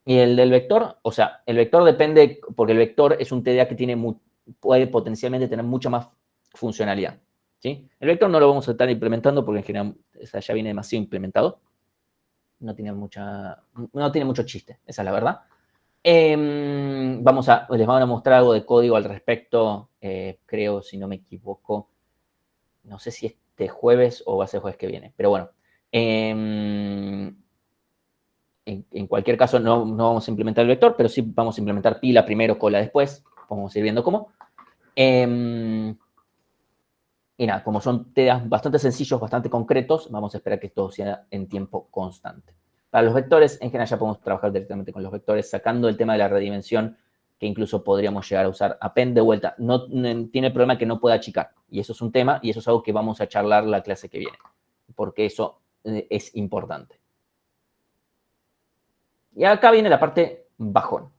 Y el del vector, o sea, el vector depende, porque el vector es un TDA que puede potencialmente tener mucha más funcionalidad. ¿Sí? El vector no lo vamos a estar implementando porque en general ya viene demasiado implementado. No tiene mucho chiste, esa es la verdad. Les vamos a mostrar algo de código al respecto, creo, si no me equivoco. No sé si este jueves o va a ser jueves que viene, pero bueno. En cualquier caso, no vamos a implementar el vector, pero sí vamos a implementar pila primero, cola después. Vamos a ir viendo cómo. Y nada, como son TDAs bastante sencillos, bastante concretos, vamos a esperar que todo sea en tiempo constante. Para los vectores, en general ya podemos trabajar directamente con los vectores, sacando el tema de la redimensión, que incluso podríamos llegar a usar append de vuelta. No tiene el problema que no pueda achicar. Y eso es un tema, y eso es algo que vamos a charlar la clase que viene, porque eso es importante. Y acá viene la parte bajón.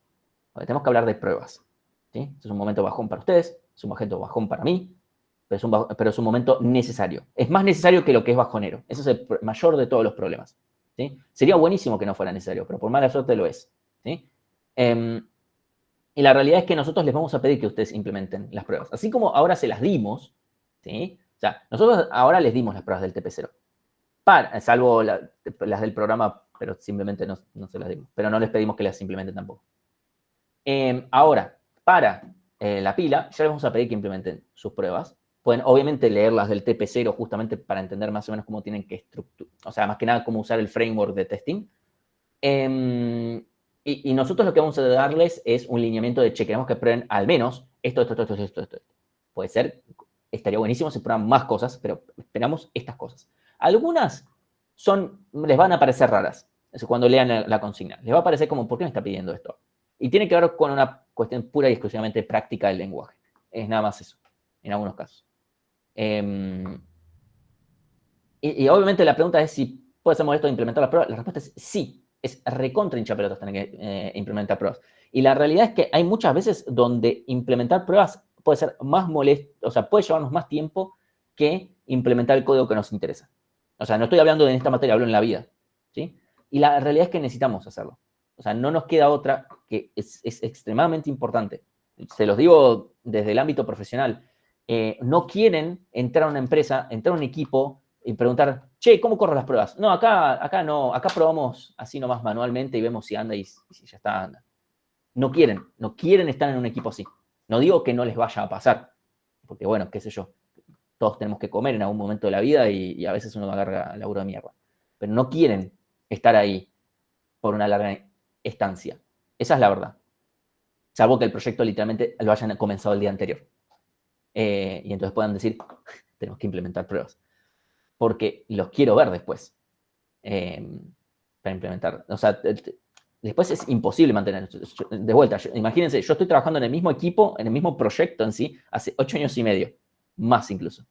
Tenemos que hablar de pruebas. ¿Sí? Este es un momento bajón para ustedes, es un momento bajón para mí, pero es un momento necesario. Es más necesario que lo que es bajonero. Ese es el mayor de todos los problemas. ¿Sí? Sería buenísimo que no fuera necesario, pero por mala suerte lo es. ¿Sí? Y la realidad es que nosotros les vamos a pedir que ustedes implementen las pruebas. Así como ahora se las dimos, ¿sí? O sea, nosotros ahora les dimos las pruebas del TP0. Salvo las del programa, pero simplemente no se las dimos. Pero no les pedimos que las implementen tampoco. Ahora, para la pila, ya les vamos a pedir que implementen sus pruebas, pueden obviamente leer las del TP0 justamente para entender más o menos cómo tienen que estructurar, o sea, más que nada cómo usar el framework de testing. Y nosotros lo que vamos a darles es un lineamiento de, che, queremos que prueben al menos esto. Puede ser, estaría buenísimo si prueban más cosas, pero esperamos estas cosas. Algunas les van a parecer raras. Cuando lean la consigna, les va a parecer como, ¿por qué me está pidiendo esto? Y tiene que ver con una cuestión pura y exclusivamente práctica del lenguaje. Es nada más eso, en algunos casos. Y obviamente la pregunta es si puede ser molesto implementar las pruebas. La respuesta es sí. Es recontra hinchapelotas tener que implementar pruebas. Y la realidad es que hay muchas veces donde implementar pruebas puede ser más molesto, o sea, puede llevarnos más tiempo que implementar el código que nos interesa. O sea, no estoy hablando de esta materia, hablo en la vida. ¿Sí? Y la realidad es que necesitamos hacerlo. O sea, no nos queda otra, que es extremadamente importante. Se los digo desde el ámbito profesional. No quieren entrar a una empresa, entrar a un equipo y preguntar, che, ¿cómo corro las pruebas? No, acá no, acá probamos así nomás manualmente y vemos si anda y si ya está, anda. No quieren estar en un equipo así. No digo que no les vaya a pasar, porque bueno, qué sé yo, todos tenemos que comer en algún momento de la vida y a veces uno agarra laburo de mierda. Pero no quieren estar ahí por una larga estancia. Esa es la verdad. Salvo que el proyecto literalmente lo hayan comenzado el día anterior. Y entonces puedan decir, tenemos que implementar pruebas. Porque los quiero ver después para implementar. O sea, después es imposible mantener. De vuelta, imagínense, yo estoy trabajando en el mismo equipo, en el mismo proyecto en sí, hace 8 años y medio, más incluso.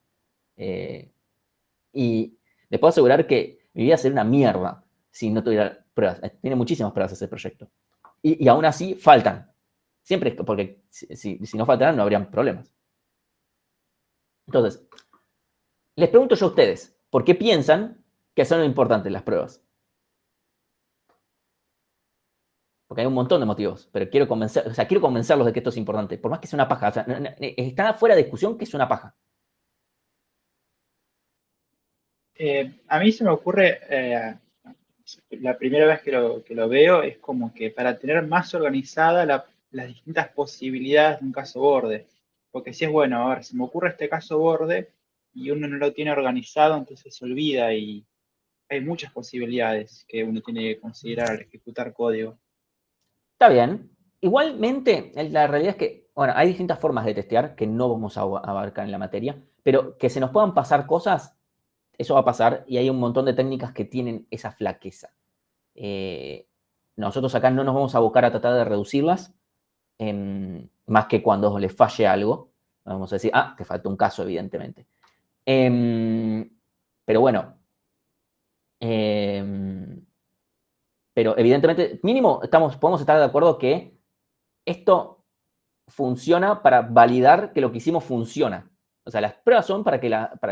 Y les puedo asegurar que mi vida sería una mierda si no tuviera pruebas. Tiene muchísimas pruebas ese proyecto. Y aún así faltan. Siempre, porque si no faltaran no habrían problemas. Entonces, les pregunto yo a ustedes, ¿por qué piensan que son importantes las pruebas? Porque hay un montón de motivos, pero quiero convencerlos de que esto es importante, por más que sea una paja. O sea, está fuera de discusión que es una paja. A mí se me ocurre, la primera vez que lo veo, es como que para tener más organizada las distintas posibilidades de un caso borde. Porque si es bueno, a ver, se me ocurre este caso borde y uno no lo tiene organizado, entonces se olvida y hay muchas posibilidades que uno tiene que considerar al ejecutar código. Está bien. Igualmente, la realidad es que, bueno, hay distintas formas de testear que no vamos a abarcar en la materia, pero que se nos puedan pasar cosas, eso va a pasar y hay un montón de técnicas que tienen esa flaqueza. Nosotros acá no nos vamos a abocar a tratar de reducirlas, más que cuando les falle algo. Vamos a decir, te falta un caso, evidentemente. Pero bueno, pero evidentemente, mínimo, podemos estar de acuerdo que esto funciona para validar que lo que hicimos funciona. O sea, las pruebas son para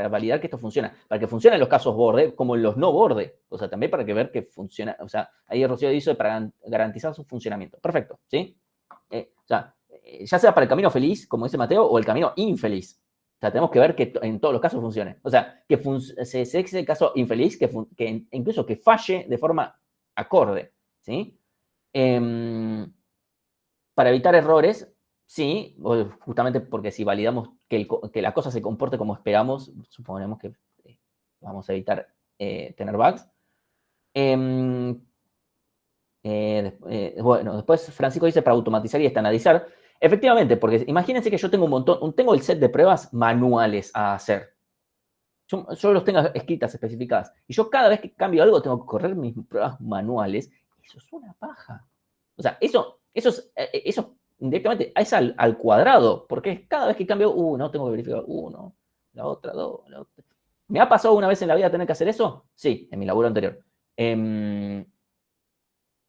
validar que esto funciona. Para que funcionen los casos borde, como los no borde. O sea, también para que ver que funciona. O sea, ahí Rocío dice para garantizar su funcionamiento. Perfecto, ¿sí? Ya sea para el camino feliz, como dice Mateo, o el camino infeliz. O sea, tenemos que ver que en todos los casos funcione. O sea, que se existe el caso infeliz, que incluso que falle de forma acorde, ¿sí? Para evitar errores, sí, justamente porque si validamos que la cosa se comporte como esperamos, suponemos que vamos a evitar tener bugs. Bueno, después Francisco dice para automatizar y estandarizar. Efectivamente, porque imagínense que yo tengo el set de pruebas manuales a hacer. Yo los tengo escritas, especificadas. Y yo cada vez que cambio algo tengo que correr mis pruebas manuales. Eso es una paja. O sea, eso directamente es al cuadrado, porque cada vez que cambio, no, tengo que verificar uno, la otra, dos, la otra. ¿Me ha pasado una vez en la vida tener que hacer eso? Sí, en mi laburo anterior.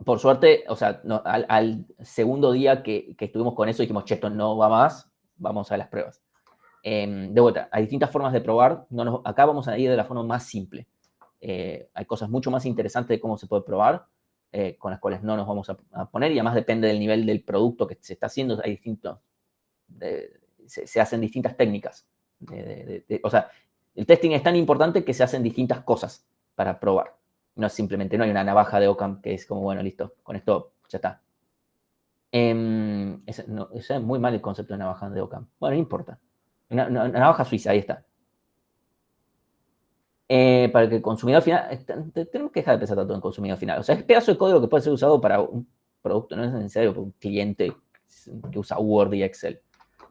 Por suerte, o sea, no, al segundo día que estuvimos con eso dijimos, che, esto no va más, vamos a las pruebas. De vuelta, hay distintas formas de probar. Acá vamos a ir de la forma más simple. Hay cosas mucho más interesantes de cómo se puede probar, con las cuales no nos vamos a poner, y además depende del nivel del producto que se está haciendo. Hay se hacen distintas técnicas. O sea, el testing es tan importante que se hacen distintas cosas para probar. No es simplemente, no hay una navaja de Occam que es como, bueno, listo, con esto ya está. Ese es muy mal el concepto de navaja de Occam. Bueno, no importa. Una navaja suiza, ahí está. Para que el consumidor final, tenemos que dejar de pensar tanto en consumidor final. O sea, es pedazo de código que puede ser usado para un producto, no es necesario para un cliente que usa Word y Excel.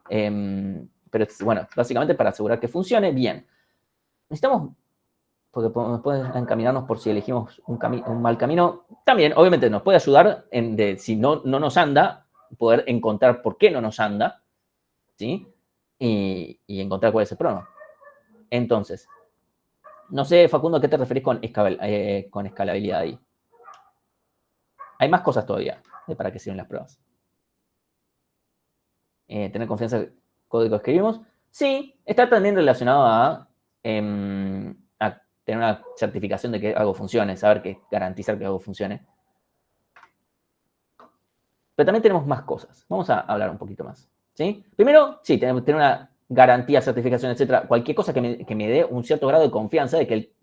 Pero bueno, básicamente para asegurar que funcione bien. Necesitamos, porque podemos encaminarnos por si elegimos un mal camino. También, obviamente, nos puede ayudar si no nos anda, poder encontrar por qué no nos anda, ¿sí? Y encontrar cuál es el problema. Entonces, no sé, Facundo, ¿a qué te referís con escalabilidad ahí? Hay más cosas todavía para que sirven las pruebas. Tener confianza en el código que escribimos. Sí, está también relacionado a tener una certificación de que algo funcione, garantizar que algo funcione. Pero también tenemos más cosas. Vamos a hablar un poquito más. ¿Sí? Primero, sí, tener una garantía, certificación, etcétera. Cualquier cosa que me dé un cierto grado de confianza de que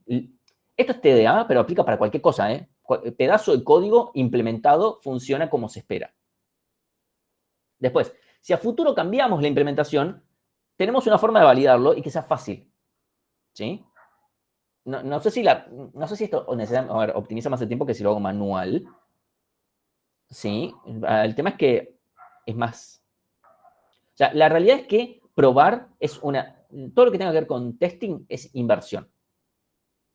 esto es TDA, pero aplica para cualquier cosa, ¿eh? Pedazo de código implementado funciona como se espera. Después, si a futuro cambiamos la implementación, tenemos una forma de validarlo y que sea fácil. ¿Sí? No sé si esto optimiza más el tiempo que si lo hago manual. Sí. El tema es que es más. O sea, la realidad es que probar todo lo que tenga que ver con testing es inversión.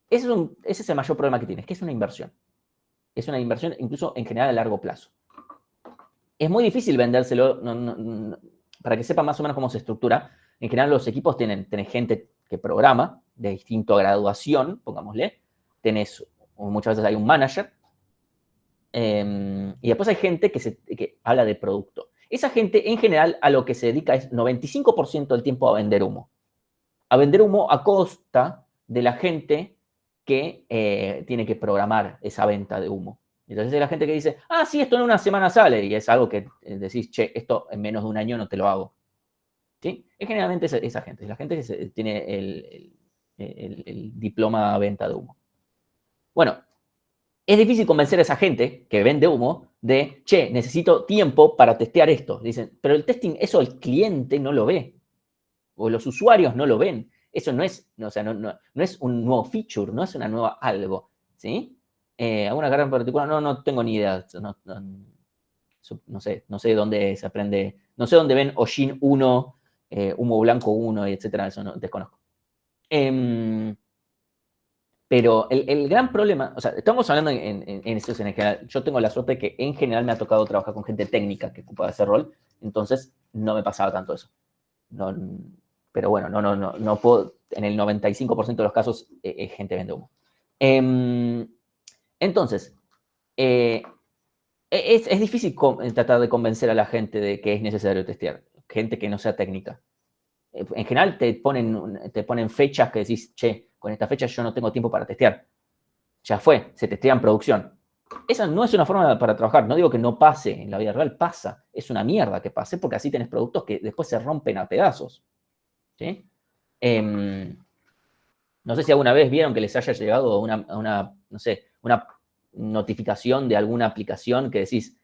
Ese es el mayor problema que tienes, que es una inversión. Es una inversión incluso en general a largo plazo. Es muy difícil vendérselo, para que sepa más o menos cómo se estructura. En general los equipos tienen gente que programa, de distinta graduación, pongámosle. Muchas veces hay un manager. Y después hay gente que habla de producto. Esa gente, en general, a lo que se dedica es 95% del tiempo a vender humo. A vender humo a costa de la gente que tiene que programar esa venta de humo. Entonces es la gente que dice, sí, esto en una semana sale, y es algo que decís, che, esto en menos de un año no te lo hago. ¿Sí? Es generalmente esa gente, es la gente que tiene el diploma de venta de humo. Bueno, es difícil convencer a esa gente que vende humo de, che, necesito tiempo para testear esto. Dicen, pero el testing, eso el cliente no lo ve. O los usuarios no lo ven. Eso no es un nuevo feature, no es una nueva algo. ¿Sí? ¿Alguna carrera en particular? No tengo ni idea. No sé dónde se aprende. No sé dónde ven Hollin 1, humo blanco 1, etcétera. Eso no desconozco. Pero el gran problema, o sea, estamos hablando en eso en general. Yo tengo la suerte de que en general me ha tocado trabajar con gente técnica que ocupaba ese rol, entonces no me pasaba tanto eso. Pero bueno, no puedo, en el 95% de los casos, gente vende humo. Entonces, es difícil tratar de convencer a la gente de que es necesario testear, gente que no sea técnica. En general te ponen fechas que decís, che, con esta fecha yo no tengo tiempo para testear. Ya fue, se testea en producción. Esa no es una forma para trabajar. No digo que no pase, en la vida real pasa. Es una mierda que pase porque así tenés productos que después se rompen a pedazos. ¿Sí? No sé si alguna vez vieron que les haya llegado una notificación de alguna aplicación que decís,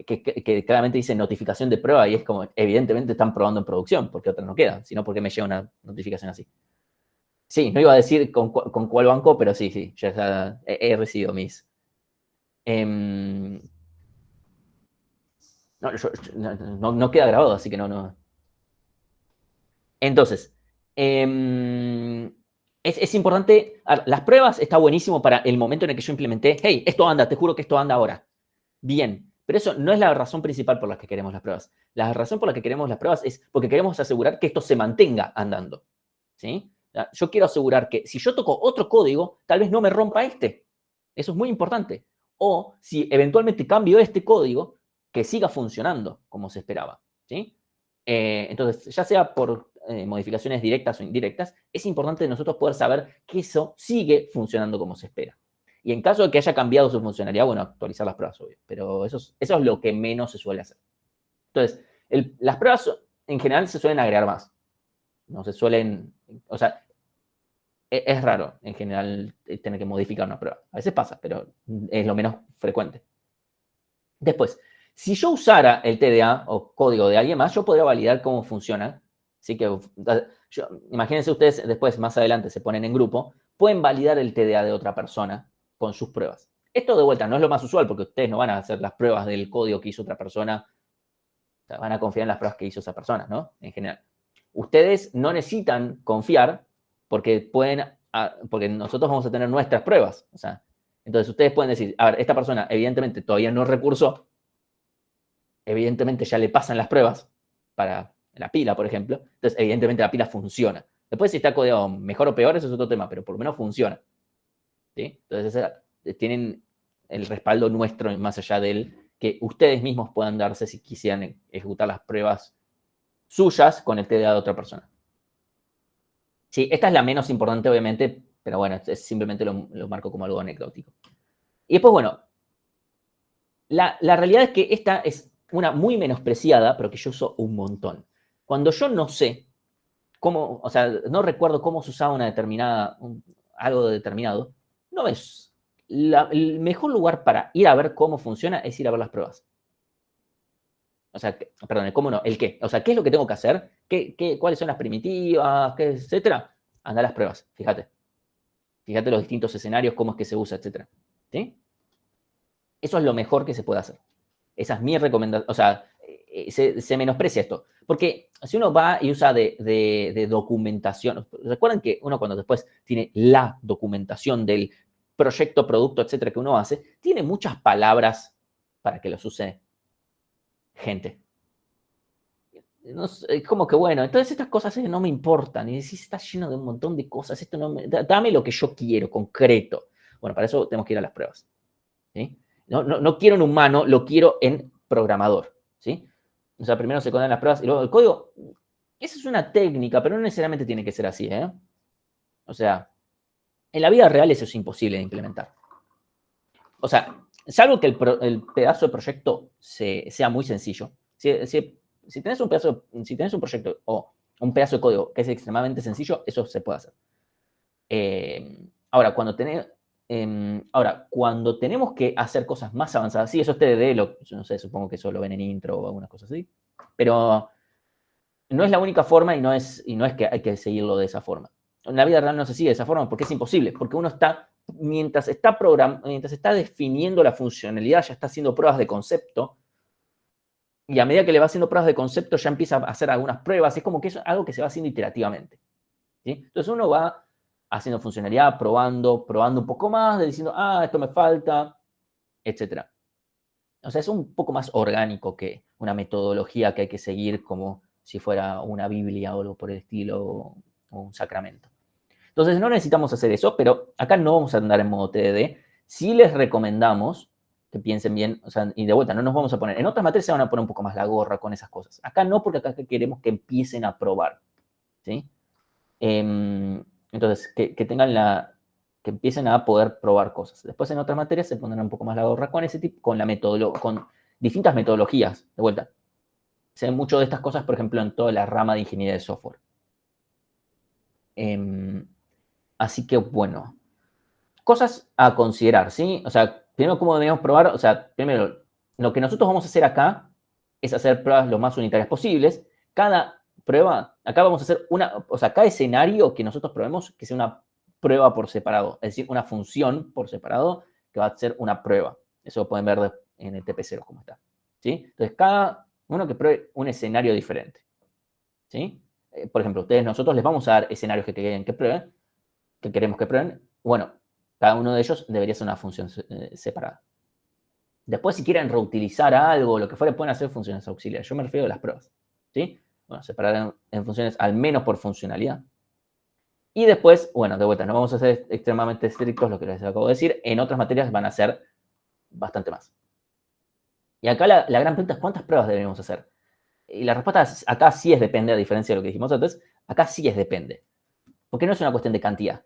que claramente dice notificación de prueba y es como, evidentemente están probando en producción, porque otra no queda, sino porque me llega una notificación así. Sí, no iba a decir con cuál banco, pero sí, ya he recibido mis. No queda grabado, así que no. Entonces, es importante, las pruebas está buenísimo para el momento en el que yo implementé, hey, esto anda, te juro que esto anda ahora. Bien, pero eso no es la razón principal por la que queremos las pruebas. La razón por la que queremos las pruebas es porque queremos asegurar que esto se mantenga andando. ¿Sí? Yo quiero asegurar que si yo toco otro código, tal vez no me rompa este. Eso es muy importante. O si eventualmente cambio este código, que siga funcionando como se esperaba. ¿Sí? Entonces, ya sea por modificaciones directas o indirectas, es importante nosotros poder saber que eso sigue funcionando como se espera. Y en caso de que haya cambiado su funcionalidad, bueno, actualizar las pruebas, obvio. Pero eso es lo que menos se suele hacer. Entonces, las pruebas en general se suelen agregar más. No se suelen, o sea, es raro en general tener que modificar una prueba. A veces pasa, pero es lo menos frecuente. Después, si yo usara el TDA o código de alguien más, yo podría validar cómo funciona Así que imagínense ustedes después, más adelante, se ponen en grupo, pueden validar el TDA de otra persona con sus pruebas. Esto de vuelta no es lo más usual porque ustedes no van a hacer las pruebas del código que hizo otra persona, o sea, van a confiar en las pruebas que hizo esa persona, ¿no? En general. Ustedes no necesitan confiar porque porque nosotros vamos a tener nuestras pruebas. O sea, entonces ustedes pueden decir, a ver, esta persona evidentemente todavía no recursó, evidentemente ya le pasan las pruebas para la pila, por ejemplo, entonces evidentemente la pila funciona. Después si está codeado mejor o peor, eso es otro tema, pero por lo menos funciona. ¿Sí? Entonces tienen el respaldo nuestro más allá del que ustedes mismos puedan darse si quisieran ejecutar las pruebas suyas con el TDA de otra persona. Sí, esta es la menos importante, obviamente, pero bueno, simplemente lo marco como algo anecdótico. Y después, bueno, la realidad es que esta es una muy menospreciada, pero que yo uso un montón. Cuando yo no sé cómo, o sea, no recuerdo cómo se usaba algo determinado, no es el mejor lugar para ir a ver cómo funciona es ir a ver las pruebas. O sea, perdón, el cómo no, el qué. O sea, ¿qué es lo que tengo que hacer? ¿Cuáles son las primitivas? Etcétera. Anda a las pruebas, fíjate. Fíjate los distintos escenarios, cómo es que se usa, etcétera. ¿Sí? Eso es lo mejor que se puede hacer. Esa es mi recomendación. O sea, se menosprecia esto. Porque si uno va y usa de documentación, recuerden que uno cuando después tiene la documentación del proyecto, producto, etcétera, que uno hace, tiene muchas palabras para que los use gente. No sé, es como que bueno, entonces estas cosas no me importan. Y decís, está lleno de un montón de cosas. Esto dame lo que yo quiero, concreto. Bueno, para eso tenemos que ir a las pruebas. ¿Sí? No quiero en humano, lo quiero en programador. ¿Sí? O sea, primero se codean las pruebas y luego el código. Esa es una técnica, pero no necesariamente tiene que ser así. O sea, en la vida real eso es imposible de implementar. O sea, salvo que el pedazo de proyecto sea muy sencillo. Si tenés un proyecto o un pedazo de código que es extremadamente sencillo, eso se puede hacer. Ahora, cuando tenemos que hacer cosas más avanzadas, sí, eso es TDD, no sé, supongo que eso lo ven en intro o algunas cosas así, pero no es la única forma y no es que hay que seguirlo de esa forma. En la vida real no se sigue de esa forma porque es imposible, porque uno está, mientras está definiendo la funcionalidad, ya está haciendo pruebas de concepto, y a medida que le va haciendo pruebas de concepto ya empieza a hacer algunas pruebas, es como que es algo que se va haciendo iterativamente. ¿Sí? Entonces uno va haciendo funcionalidad, probando un poco más, diciendo, esto me falta, etc. O sea, es un poco más orgánico que una metodología que hay que seguir como si fuera una Biblia o algo por el estilo o un sacramento. Entonces no necesitamos hacer eso, pero acá no vamos a andar en modo TDD. Sí les recomendamos que piensen bien, o sea, y de vuelta, no nos vamos a poner, en otras materias se van a poner un poco más la gorra con esas cosas. Acá no, porque acá queremos que empiecen a probar, ¿sí? Entonces, que tengan que empiecen a poder probar cosas. Después en otras materias se pondrán un poco más la gorra con ese tipo, con distintas metodologías, de vuelta. Se ven mucho de estas cosas, por ejemplo, en toda la rama de ingeniería de software. Así que, bueno, cosas a considerar, ¿sí? O sea, primero, ¿cómo debemos probar? O sea, primero, lo que nosotros vamos a hacer acá es hacer pruebas lo más unitarias posibles. Cada prueba, acá vamos a hacer cada escenario que nosotros probemos, que sea una prueba por separado, es decir, una función por separado que va a ser una prueba. Eso lo pueden ver en el TP0 como está, ¿sí? Entonces, cada uno que pruebe un escenario diferente, ¿sí? Por ejemplo, nosotros les vamos a dar escenarios que queremos que prueben. Bueno, cada uno de ellos debería ser una función separada. Después, si quieren reutilizar algo, lo que fuera, pueden hacer funciones auxiliares. Yo me refiero a las pruebas, ¿sí? Bueno, separar en funciones al menos por funcionalidad. Y después, bueno, de vuelta, no vamos a ser extremadamente estrictos, lo que les acabo de decir. En otras materias van a ser bastante más. Y acá la gran pregunta es, ¿cuántas pruebas debemos hacer? Y la respuesta acá sí es depende, a diferencia de lo que dijimos antes. Acá sí es depende. Porque no es una cuestión de cantidad.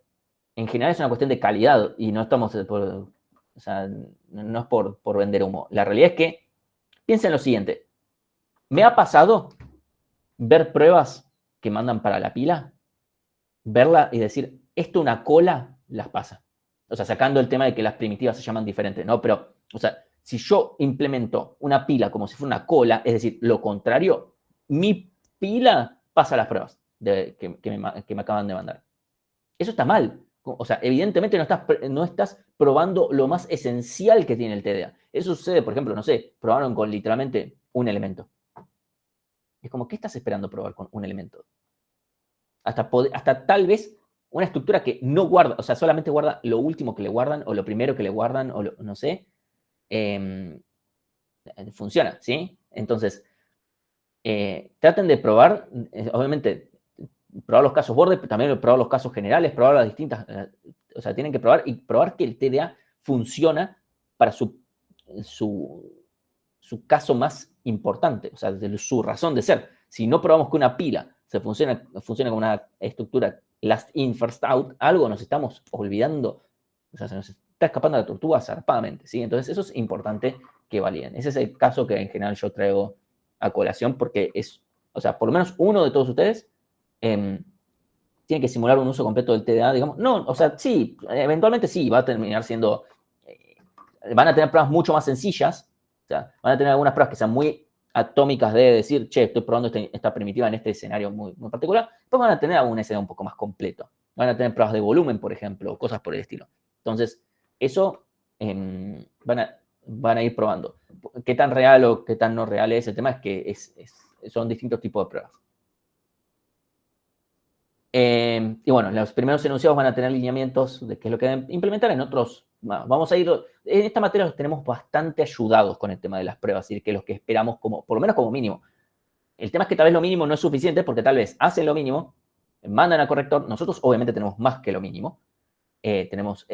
En general es una cuestión de calidad y no estamos no es por vender humo. La realidad es que, piensen lo siguiente. Me ha pasado ver pruebas que mandan para la pila, verla y decir, esto una cola las pasa. O sea, sacando el tema de que las primitivas se llaman diferente, ¿no? Pero, o sea, si yo implemento una pila como si fuera una cola, es decir, lo contrario, mi pila pasa las pruebas que me acaban de mandar. Eso está mal. O sea, evidentemente no estás probando lo más esencial que tiene el TDA. Eso sucede, por ejemplo, no sé, probaron con literalmente un elemento. Es como, ¿qué estás esperando probar con un elemento? Hasta tal vez una estructura que no guarda, o sea, solamente guarda lo último que le guardan o lo primero que le guardan o no sé, funciona, ¿sí? Entonces, traten de probar, obviamente, probar los casos borde, pero también probar los casos generales, probar las distintas, o sea, tienen que probar y probar que el TDA funciona para su caso más importante, o sea, su razón de ser. Si no probamos que una pila funciona con una estructura last in, first out, algo nos estamos olvidando, o sea, se nos está escapando la tortuga zarpadamente, ¿sí? Entonces, eso es importante que validen. Ese es el caso que en general yo traigo a colación porque es, o sea, por lo menos uno de todos ustedes tiene que simular un uso completo del TDA, digamos. No, o sea, sí, eventualmente sí, va a terminar siendo, van a tener pruebas mucho más sencillas, o sea, van a tener algunas pruebas que sean muy atómicas de decir, che, estoy probando esta primitiva en este escenario muy, muy particular, pues van a tener algún escenario un poco más completo. Van a tener pruebas de volumen, por ejemplo, cosas por el estilo. Entonces, eso van a ir probando. ¿Qué tan real o qué tan no real es? El tema es que son distintos tipos de pruebas. Y bueno, los primeros enunciados van a tener lineamientos de qué es lo que deben implementar. En otros, vamos a ir, en esta materia los tenemos bastante ayudados con el tema de las pruebas y que los que esperamos, por lo menos como mínimo. El tema es que tal vez lo mínimo no es suficiente porque tal vez hacen lo mínimo, mandan al corrector. Nosotros obviamente tenemos más que lo mínimo. Queremos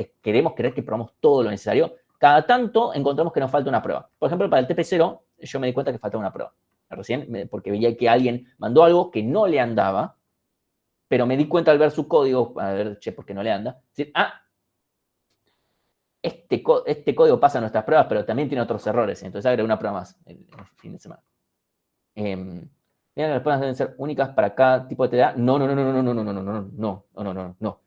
creer que probamos todo lo necesario. Cada tanto encontramos que nos falta una prueba. Por ejemplo, para el TP0 yo me di cuenta que faltaba una prueba. Recién, porque veía que alguien mandó algo que no le andaba, pero me di cuenta al ver su código, a ver, che, ¿por qué no le anda? Decir, este código pasa nuestras pruebas, pero también tiene otros errores. Entonces agregué una prueba más el fin de semana. Miren, las pruebas deben ser únicas para cada tipo de TDA. No.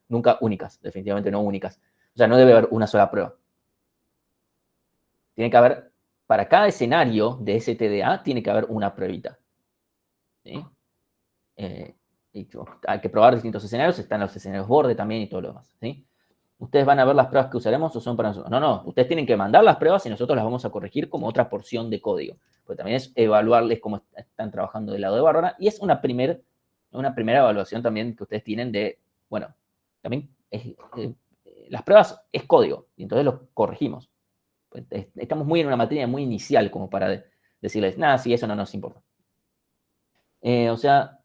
Nunca únicas, definitivamente no únicas. O sea, no debe haber una sola prueba. Tiene que haber, para cada escenario de ese TDA, tiene que haber una pruebita. ¿Sí? Hay que probar distintos escenarios, están los escenarios borde también y todo lo demás, ¿sí? ¿Ustedes van a ver las pruebas que usaremos o son para nosotros? No, ustedes tienen que mandar las pruebas y nosotros las vamos a corregir como otra porción de código. Porque también es evaluarles cómo están trabajando del lado de Bárbara y es una primera evaluación también que ustedes tienen de, bueno, también las pruebas es código y entonces lo corregimos. Pues, estamos muy en una materia muy inicial como para decirles, nada, sí, eso no nos importa. O sea,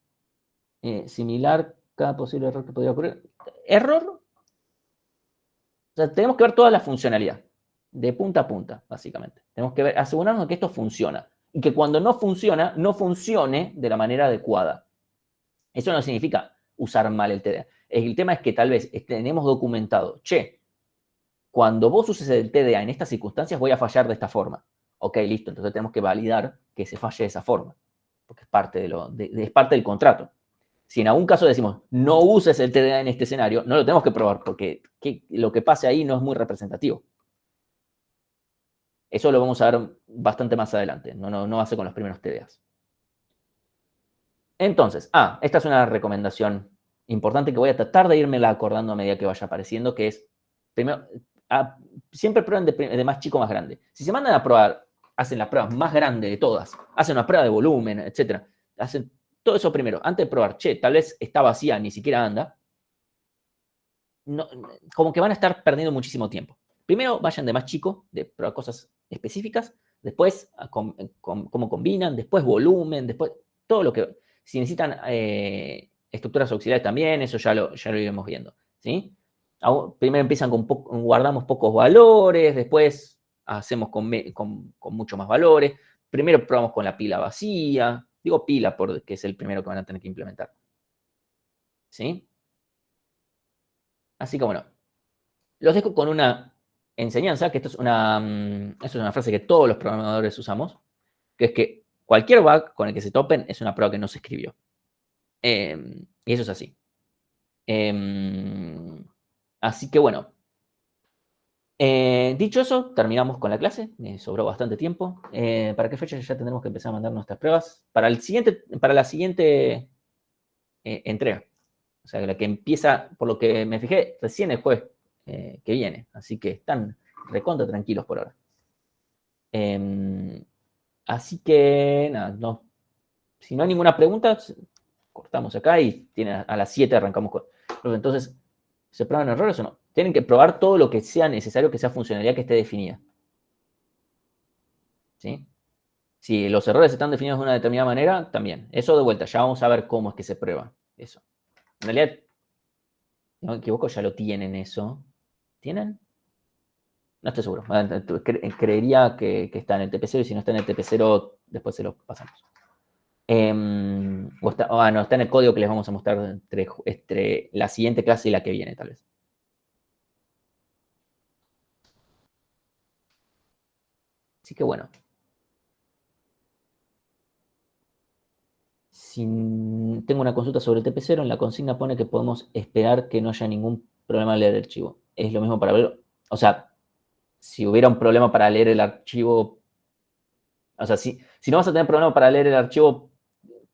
similar cada posible error que podría ocurrir. ¿Error? O sea, tenemos que ver toda la funcionalidad, de punta a punta, básicamente. Tenemos que asegurarnos de que esto funciona. Y que cuando no funciona, no funcione de la manera adecuada. Eso no significa usar mal el TDA. El tema es que tal vez tenemos documentado, che, cuando vos uses el TDA en estas circunstancias voy a fallar de esta forma. Ok, listo, entonces tenemos que validar que se falle de esa forma. Porque es parte, es parte del contrato. Si en algún caso decimos, no uses el TDA en este escenario, no lo tenemos que probar porque lo que pase ahí no es muy representativo. Eso lo vamos a ver bastante más adelante, no va a ser con los primeros TDAs. Entonces, esta es una recomendación importante que voy a tratar de irme acordando a medida que vaya apareciendo, que es, primero, siempre prueben de más chico a más grande. Si se mandan a probar, hacen la prueba más grande de todas, hacen una prueba de volumen, etc. Hacen todo eso primero, antes de probar, che, tal vez está vacía, ni siquiera anda, no, como que van a estar perdiendo muchísimo tiempo. Primero vayan de más chico, de probar cosas específicas, después cómo combinan, después volumen, después todo lo que... Si necesitan estructuras auxiliares también, eso ya lo iremos viendo, ¿sí? Primero empiezan guardamos pocos valores, después hacemos con mucho más valores, primero probamos con la pila vacía, digo pila porque es el primero que van a tener que implementar. ¿Sí? Así que bueno, los dejo con una enseñanza, que esto es una frase que todos los programadores usamos, que es que cualquier bug con el que se topen es una prueba que no se escribió. Y eso es así. Así que bueno. Dicho eso, terminamos con la clase. Me sobró bastante tiempo. ¿Para qué fecha ya tendremos que empezar a mandar nuestras pruebas? Para la siguiente entrega. O sea, la que empieza, por lo que me fijé, recién el jueves que viene. Así que están recontra tranquilos por ahora. Así que, nada, no, si no hay ninguna pregunta, cortamos acá y a las 7 arrancamos con... Entonces, ¿se prueban errores o no? Tienen que probar todo lo que sea necesario, que sea funcionalidad que esté definida. ¿Sí? Si los errores están definidos de una determinada manera, también. Eso de vuelta, ya vamos a ver cómo es que se prueba eso. En realidad, si no me equivoco, ya lo tienen eso. ¿Tienen? No estoy seguro. Creería que está en el TP0 y si no está en el TP0, después se lo pasamos. No, está en el código que les vamos a mostrar entre la siguiente clase y la que viene, tal vez. Así que bueno. Tengo una consulta sobre el TP0. En la consigna pone que podemos esperar que no haya ningún problema al leer el archivo. ¿Es lo mismo para verlo? O sea, si hubiera un problema para leer el archivo... O sea, si no vas a tener problema para leer el archivo,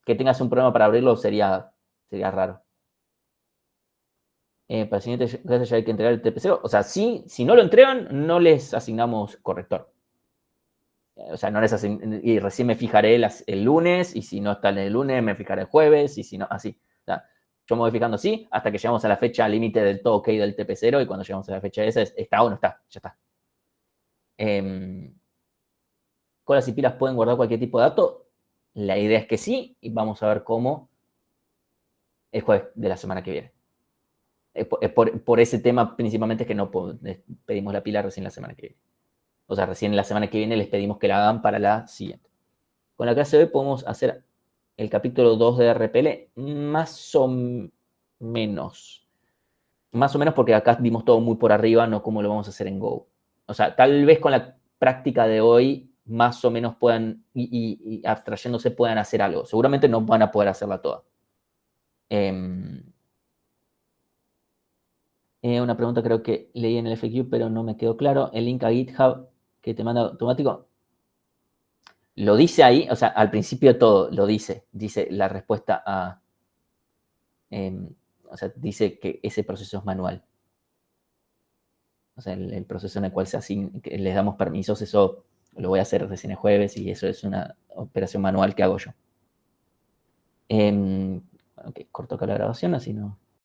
que tengas un problema para abrirlo sería raro. Para el siguiente clase ya hay que entregar el TP0. O sea, si no lo entregan, no les asignamos corrector. O sea, no les y recién me fijaré el lunes, y si no está el lunes, me fijaré el jueves, y si no, así. O sea, yo me voy fijando así hasta que llegamos a la fecha límite del todo ok del TP0, y cuando llegamos a la fecha esa, ¿está o no está? Ya está. ¿Colas y pilas pueden guardar cualquier tipo de dato? La idea es que sí, y vamos a ver cómo el jueves de la semana que viene. Por ese tema principalmente es que no pedimos la pila recién la semana que viene. O sea, recién la semana que viene les pedimos que la hagan para la siguiente. Con la clase de hoy podemos hacer el capítulo 2 de RPL más o menos. Más o menos porque acá vimos todo muy por arriba, no cómo lo vamos a hacer en Go. O sea, tal vez con la práctica de hoy más o menos puedan, y abstrayéndose puedan hacer algo. Seguramente no van a poder hacerla toda. Una pregunta creo que leí en el FAQ, pero no me quedó claro. El link a GitHub que te manda automático, lo dice ahí, o sea, al principio de todo lo dice la respuesta a... o sea, dice que ese proceso es manual. O sea, el proceso en el cual que les damos permisos, eso lo voy a hacer recién el jueves y eso es una operación manual que hago yo. Ok, corto acá la grabación, así no...